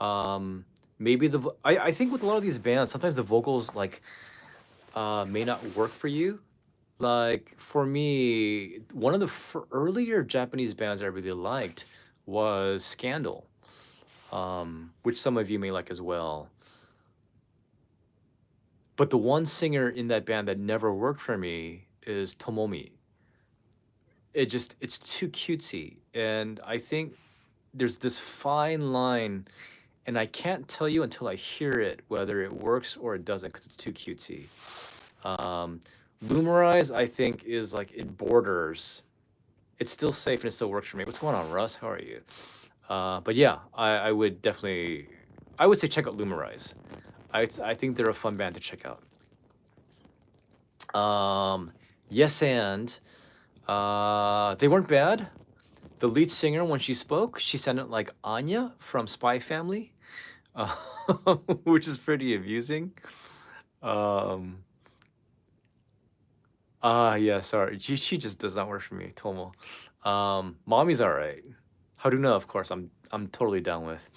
Um, maybe I think with a lot of these bands, sometimes the vocals like may not work for you. Like for me, one of the earlier Japanese bands I really liked was Scandal, which some of you may like as well. But the one singer in that band that never worked for me is Tomomi. It's too cutesy, and I think there's this fine line, and I can't tell you until I hear it whether it works or it doesn't because it's too cutesy. Um, Lumerize, I think, is like it borders. It's still safe and it still works for me. What's going on, Russ? How are you? But yeah, I would definitely, I would say check out Lumerize. I think they're a fun band to check out. Yes, and they weren't bad. The lead singer, when she spoke, she sounded like Anya from Spy Family, uh, which is pretty amusing. Um, yeah, sorry. She just does not work for me, Tomo. Mommy's all right. Haruna, of course, I'm totally down with.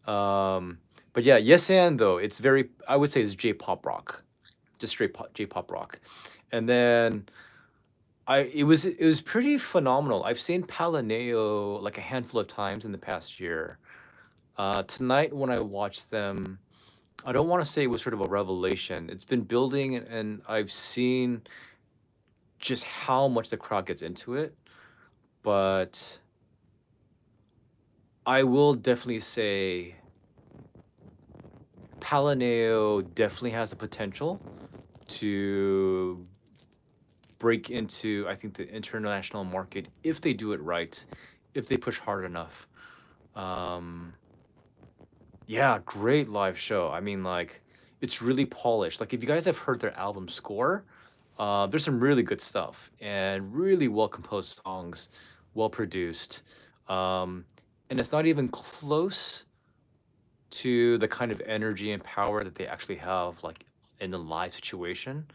Um, but yeah, Yes and though, it's very I would say it's J-pop rock. Just straight J-pop rock. And then it was pretty phenomenal. I've seen Palaneo like a handful of times in the past year. Tonight when I watched them, I don't want to say it was sort of a revelation. It's been building and I've seen just how much the crowd gets into it. But I will definitely say Palaneo definitely has the potential to break into, I think, the international market if they do it right, if they push hard enough. Um, yeah, great live show. I mean, like, it's really polished. Like, if you guys have heard their album Score, there's some really good stuff and really well composed songs, well produced. Um, and it's not even close to the kind of energy and power that they actually have, like, in a live situation.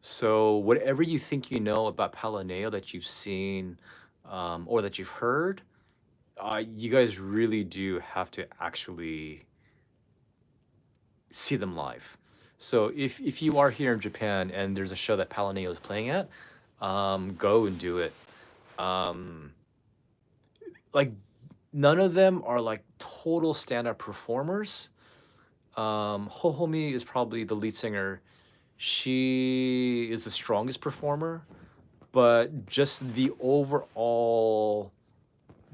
So whatever you think you know about Palaneo that you've seen or that you've heard, you guys really do have to actually see them live. So if you are here in Japan and there's a show that Palaneo is playing at, go and do it. Um, like none of them are like total stand-up performers. Hohomi is probably the lead singer. She is the strongest performer, but just the overall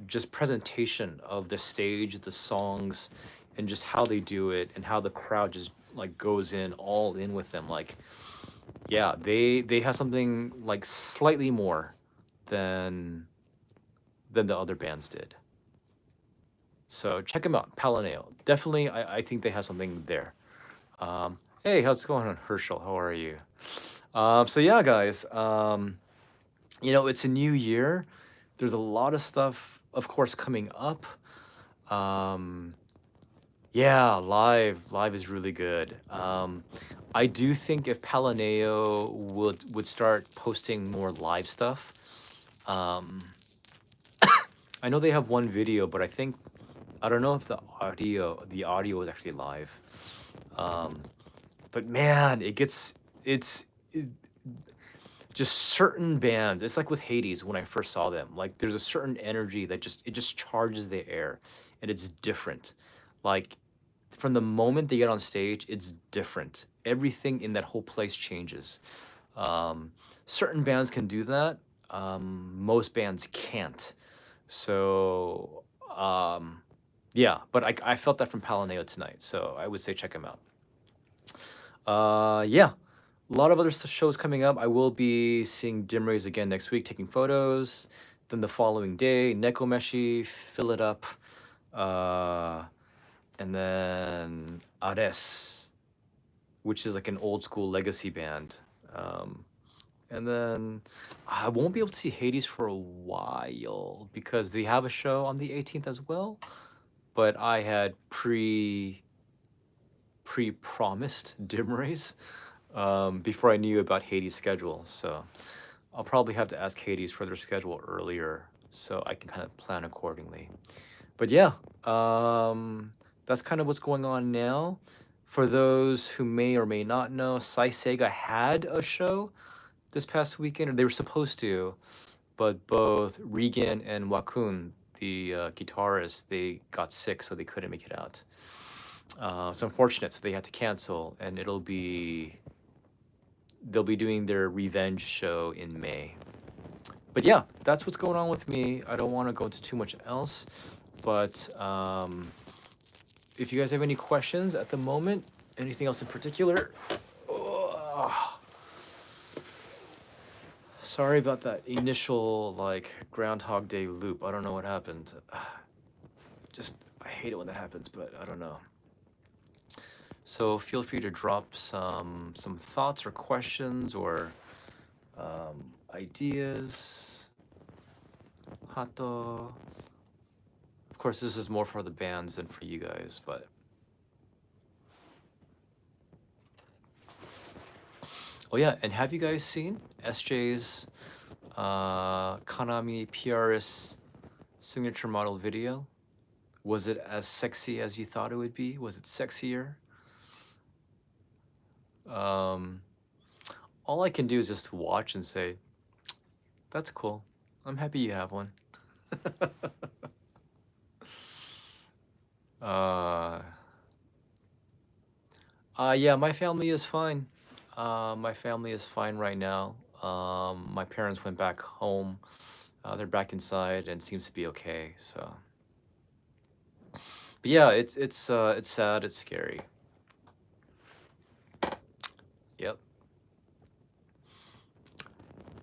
just presentation of the stage, the songs, and just how they do it and how the crowd just like goes in all in with them. Like, yeah, they have something like slightly more than the other bands did. So check them out, Palaneo. Definitely, I think they have something there. Hey, how's it going on, Herschel? How are you? So yeah, guys. You know, it's a new year. There's a lot of stuff, of course, coming up. Um, yeah, live is really good. I do think if Palaneo would start posting more live stuff, um, I know they have one video, but I don't know if the audio is actually live. Um, but man, it's it, just certain bands. It's like with Hades when I first saw them. Like there's a certain energy that just charges the air, and it's different. Like from the moment they get on stage, it's different. Everything in that whole place changes. Um, Certain bands can do that. Most bands can't. So yeah, but I felt that from Palineo tonight. So I would say check them out. Yeah, a lot of other shows coming up. I will be seeing Dim Rays again next week, taking photos. Then the following day, Nekomeshi, Fill It Up, uh, and then Ares, which is like an old school legacy band. Um, and then I won't be able to see Hades for a while because they have a show on the 18th as well. But I had pre-promised Dim Rays before I knew about Hades' schedule. So I'll probably have to ask Hades for their schedule earlier so I can kind of plan accordingly. But yeah, that's kind of what's going on now. For those who may or may not know, Sai Sega had a show this past weekend, or they were supposed to, but both Regan and Wakun, the guitarist, they got sick, so they couldn't make it out. It's unfortunate, so they had to cancel, and they'll be doing their revenge show in May. But yeah, that's what's going on with me. I don't want to go into too much else, but if you guys have any questions at the moment, anything else in particular, sorry about that initial like Groundhog Day loop. I don't know what happened. Just I hate it when that happens, but I don't know. So feel free to drop some thoughts or questions or ideas. Hato. Of course, this is more for the bands than for you guys, but oh yeah, and have you guys seen SJ's Konami PRS signature model video? Was it as sexy as you thought it would be? Was it sexier? All I can do is just watch and say, that's cool. I'm happy you have one. Yeah, my family is fine. My family is fine right now. My parents went back home. They're back inside and seems to be okay. So, but yeah, it's sad. It's scary. Yep.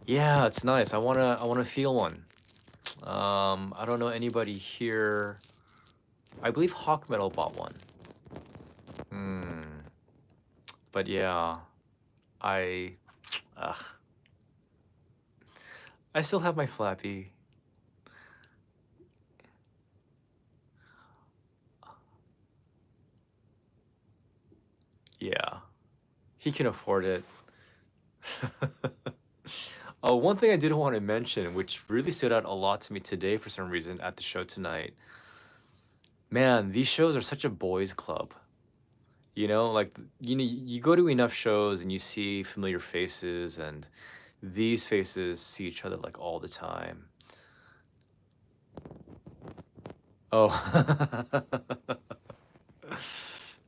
Yeah, it's nice. I wanna feel one. I don't know anybody here. I believe Hawk Metal bought one. But yeah, I, ugh. I still have my Flappy. Yeah, he can afford it. One thing I did want to mention, which really stood out a lot to me today for some reason at the show tonight. Man, these shows are such a boys' club. You know, like you go to enough shows and you see familiar faces, and these faces see each other like all the time. Oh,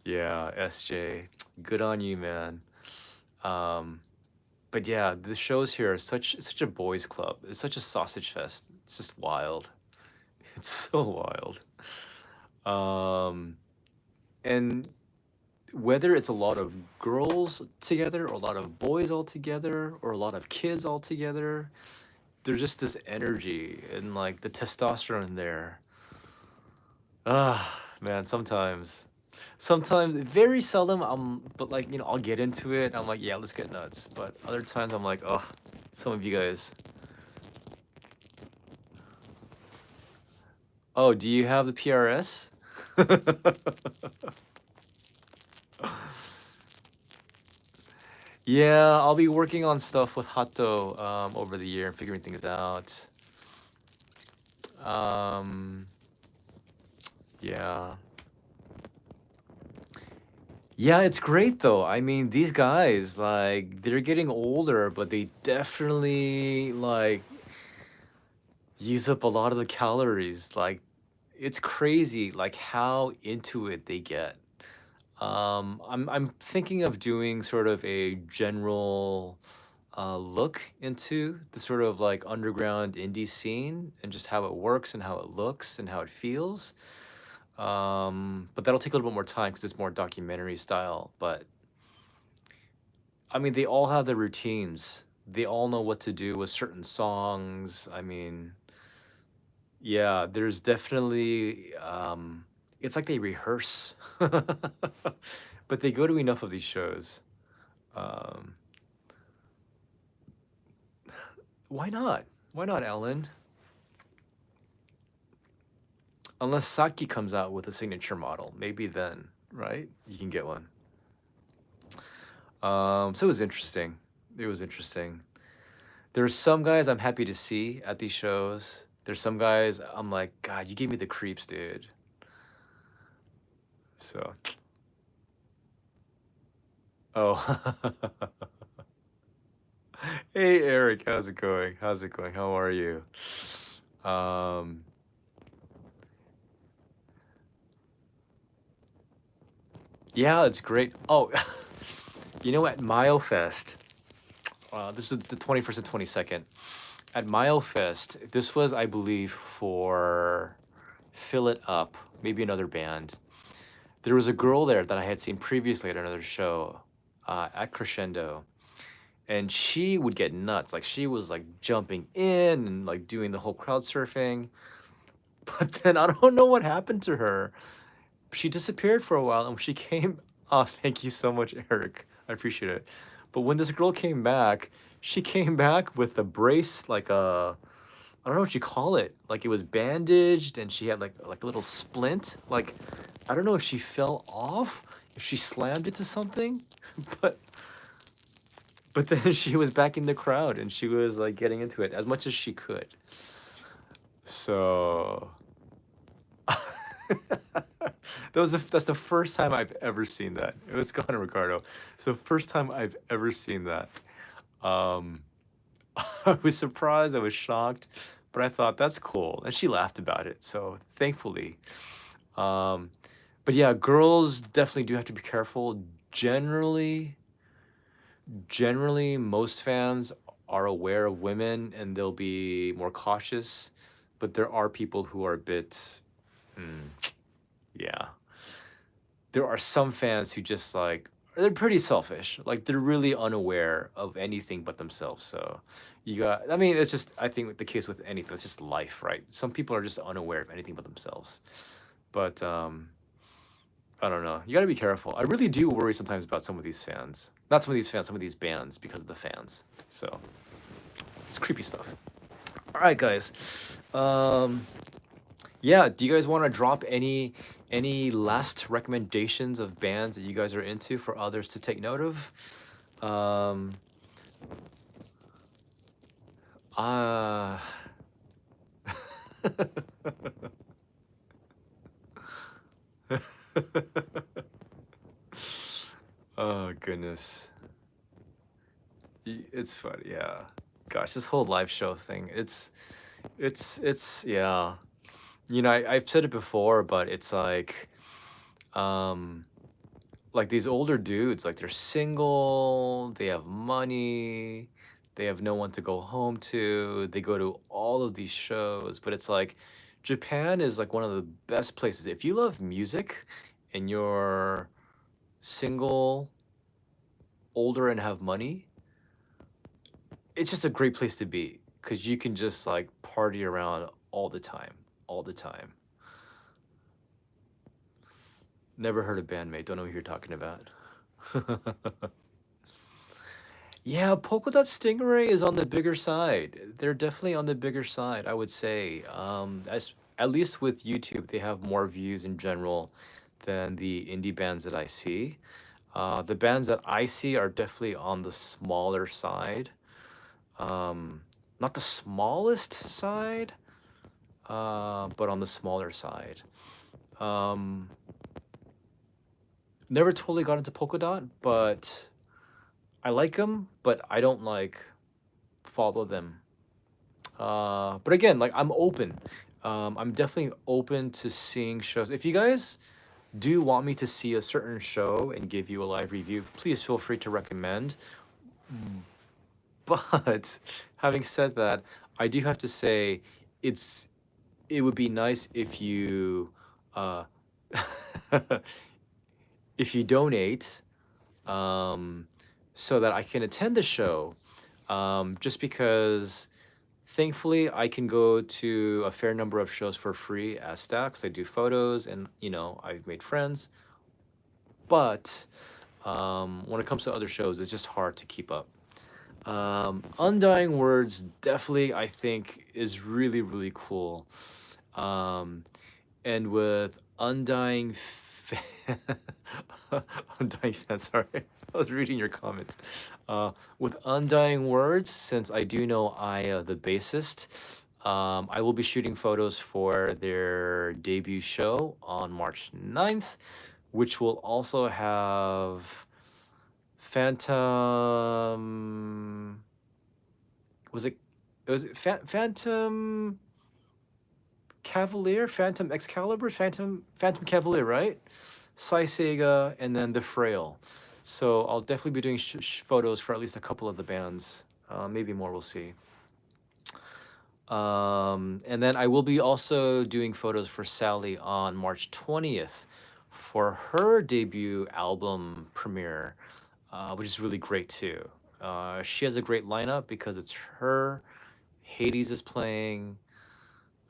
yeah, SJ, good on you, man. But yeah, the shows here are such a boys' club. It's such a sausage fest. It's just wild. It's so wild. And whether it's a lot of girls together or a lot of boys all together or a lot of kids all together, there's just this energy and like the testosterone there. Ah, man, sometimes very seldom but like, you know, I'll get into it. I'm like, yeah, let's get nuts. But other times I'm like, oh, some of you guys. Oh, do you have the PRS? Yeah, I'll be working on stuff with Hato over the year, figuring things out. Yeah. Yeah, it's great though. I mean, these guys, like, they're getting older, but they definitely like use up a lot of the calories. Like, it's crazy, like how into it they get. I'm thinking of doing sort of a general look into the sort of like underground indie scene and just how it works and how it looks and how it feels. But that'll take a little bit more time because it's more documentary style. But I mean, they all have their routines. They all know what to do with certain songs. I mean, yeah, there's definitely it's like they rehearse. But they go to enough of these shows. Um, why not? Why not, Ellen? Unless Saki comes out with a signature model, maybe then, right? You can get one. So it was interesting. It was interesting. There's some guys I'm happy to see at these shows. There's some guys I'm like, God, you gave me the creeps, dude. So, oh, hey Eric, how's it going? How's it going? How are you? Um, yeah, it's great. Oh, you know, at MyoFest, this was the 21st and 22nd. At MyoFest, this was, I believe, for Fill It Up, maybe another band. There was a girl there that I had seen previously at another show, at Crescendo, and she would get nuts. Like she was like jumping in and like doing the whole crowd surfing. But then I don't know what happened to her. She disappeared for a while, and when she came, oh, thank you so much, Eric. I appreciate it. But when this girl came back, she came back with a brace, like a, I don't know what you call it. Like it was bandaged, and she had like a little splint. Like I don't know if she fell off, if she slammed into something, but then she was back in the crowd, and she was like getting into it as much as she could. So that's the first time I've ever seen that. It was Connor Ricardo. It's the first time I've ever seen that. Um, I was surprised. I was shocked, but I thought that's cool, and she laughed about it. So thankfully, um, but yeah, girls definitely do have to be careful. Generally, most fans are aware of women and they'll be more cautious, but there are people who are a bit, mm, yeah. There are some fans who just like they're pretty selfish. Like they're really unaware of anything but themselves. So you got I mean it's just I think the case with anything, it's just life, right? Some people are just unaware of anything but themselves. But I don't know. You got to be careful. I really do worry sometimes about some of these fans. Not some of these fans, some of these bands because of the fans. So it's creepy stuff. All right, guys. Um, yeah, do you guys want to drop any last recommendations of bands that you guys are into for others to take note of? Um, uh, oh goodness. It's funny, yeah. Gosh, this whole live show thing. It's yeah. You know, I've said it before, but it's um like these older dudes, like they're single, they have money, they have no one to go home to, they go to all of these shows, but it's like Japan is like one of the best places. If you love music and you're single, older, and have money, it's just a great place to be because you can just like party around all the time, all the time. Never heard of Band-Maid, don't know who you're talking about. Yeah, Polka Dot Stingray is on the bigger side. They're definitely on the bigger side, I would say. As at least with YouTube, they have more views in general than the indie bands that I see. The bands that I see are definitely on the smaller side. Um, Not the smallest side, but on the smaller side. Um, Never totally got into polka dot, but I like them, but I don't like follow them. But again, like I'm open. I'm definitely open to seeing shows. If you guys do want me to see a certain show and give you a live review, please feel free to recommend. But having said that, I do have to say it's it would be nice if you uh if you donate um so that I can attend the show. Just because thankfully I can go to a fair number of shows for free as staff 'cause I do photos and I've made friends. But when it comes to other shows, it's just hard to keep up. Undying Words definitely I think is really really cool. Um, and with Undying Fan, Undying Fan, sorry, I was reading your comments. With Undying Words, since I do know Aya, the bassist, I will be shooting photos for their debut show on March 9th, which will also have Phantom. Was it? Was it Phantom Cavalier? Phantom Excalibur? Phantom Cavalier, right? Sai Sega, and then The Frail. So I'll definitely be doing photos for at least a couple of the bands. Maybe more, we'll see. And then I will be also doing photos for Sally on March 20th for her debut album premiere, which is really great too. She has a great lineup because it's her, Hades is playing.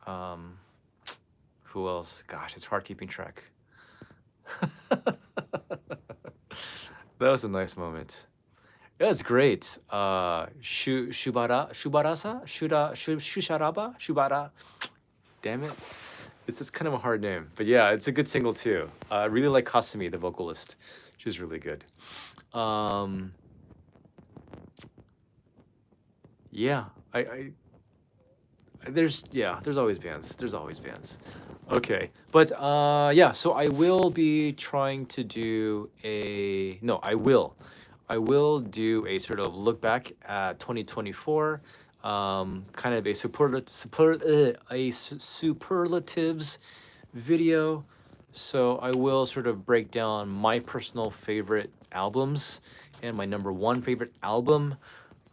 Um, who else? Gosh, it's hard keeping track. That was a nice moment. Yeah, it's great. Shusharaba? Damn it. It's kind of a hard name. But yeah, it's a good single too. I really like Kasumi, the vocalist. She's really good. Um, yeah, there's always bands. There's always bands. Okay. But yeah, so I will be trying to do a no, I will. I will do a sort of look back at 2024, kind of a superlatives video. So I will sort of break down my personal favorite albums and my number one favorite album,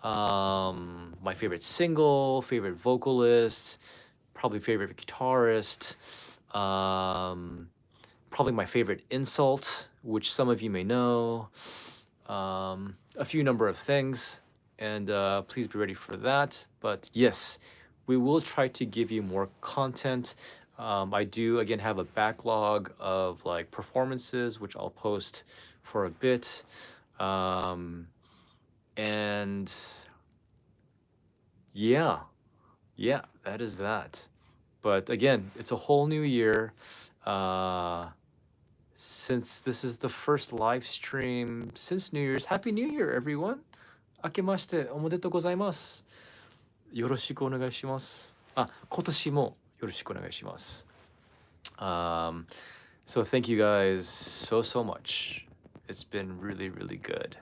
my favorite single, favorite vocalist, probably favorite guitarist, um, probably my favorite insult, which some of you may know, a few number of things, and please be ready for that. But yes, we will try to give you more content. I do again have a backlog of like performances, which I'll post for a bit. And yeah, yeah, that is that. But again, it's a whole new year. Uh, since this is the first live stream since New Year's, Happy New Year, everyone. 明けましておめでとうございます。よろしくお願いします。あ、今年もよろしくお願いします。So thank you guys so much. It's been really really good.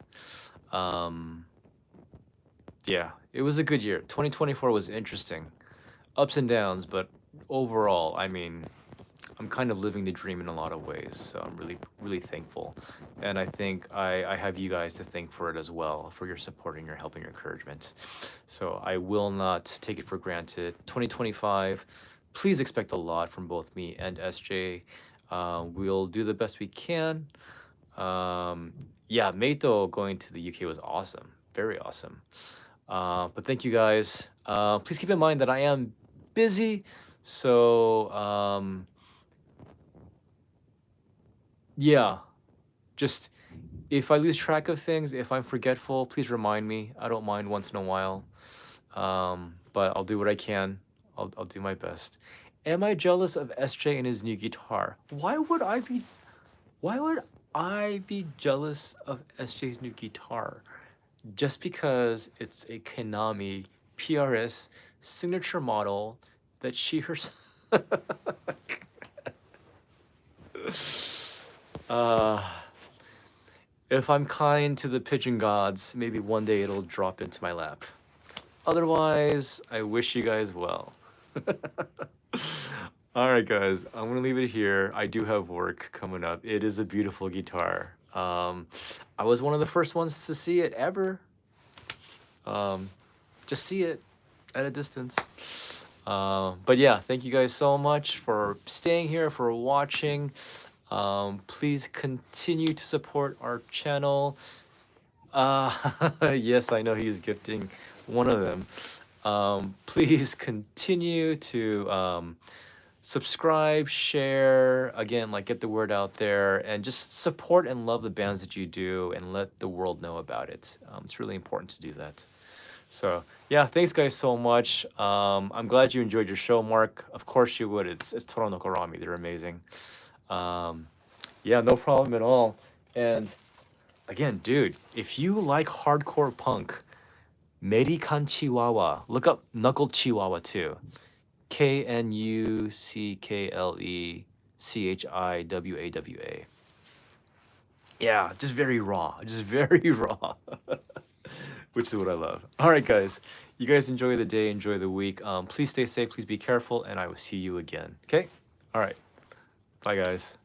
Yeah, it was a good year. 2024 was interesting. Ups and downs, but overall, I mean, I'm kind of living the dream in a lot of ways. So I'm really, really thankful. And I think I have you guys to thank for it as well, for your support and your help and your encouragement. So I will not take it for granted. 2025, please expect a lot from both me and SJ. We'll do the best we can. Yeah, Meito going to the UK was awesome. Very awesome. But thank you guys. Please keep in mind that I am busy. So yeah, just if I lose track of things, if I'm forgetful, please remind me. I don't mind once in a while. But I'll do what I can. I'll do my best. Am I jealous of SJ and his new guitar? Why would I be jealous of SJ's new guitar? Just because it's a Konami PRS signature model that she herself uh If I'm kind to the pigeon gods, maybe one day it'll drop into my lap. Otherwise, I wish you guys well. All right, guys, I'm gonna leave it here. I do have work coming up. It is a beautiful guitar. I was one of the first ones to see it ever. Um, just see it at a distance. But yeah, thank you guys so much for staying here, for watching. Please continue to support our channel. Yes, I know he's gifting one of them. Please continue to subscribe, share, again, like get the word out there, and just support and love the bands that you do and let the world know about it. It's really important to do that. So yeah, thanks guys so much. I'm glad you enjoyed your show, Mark. Of course you would. It's Toro no Korami. They're amazing. Um, yeah, no problem at all. And again, dude, if you like hardcore punk, Merikan Chihuahua, look up Knuckle Chihuahua too. KNUCKLECHIWAWA. Yeah, just very raw, just very raw, which is what I love. All right, guys, you guys enjoy the day, enjoy the week. Please stay safe, please be careful, and I will see you again. Okay? All right. Bye, guys.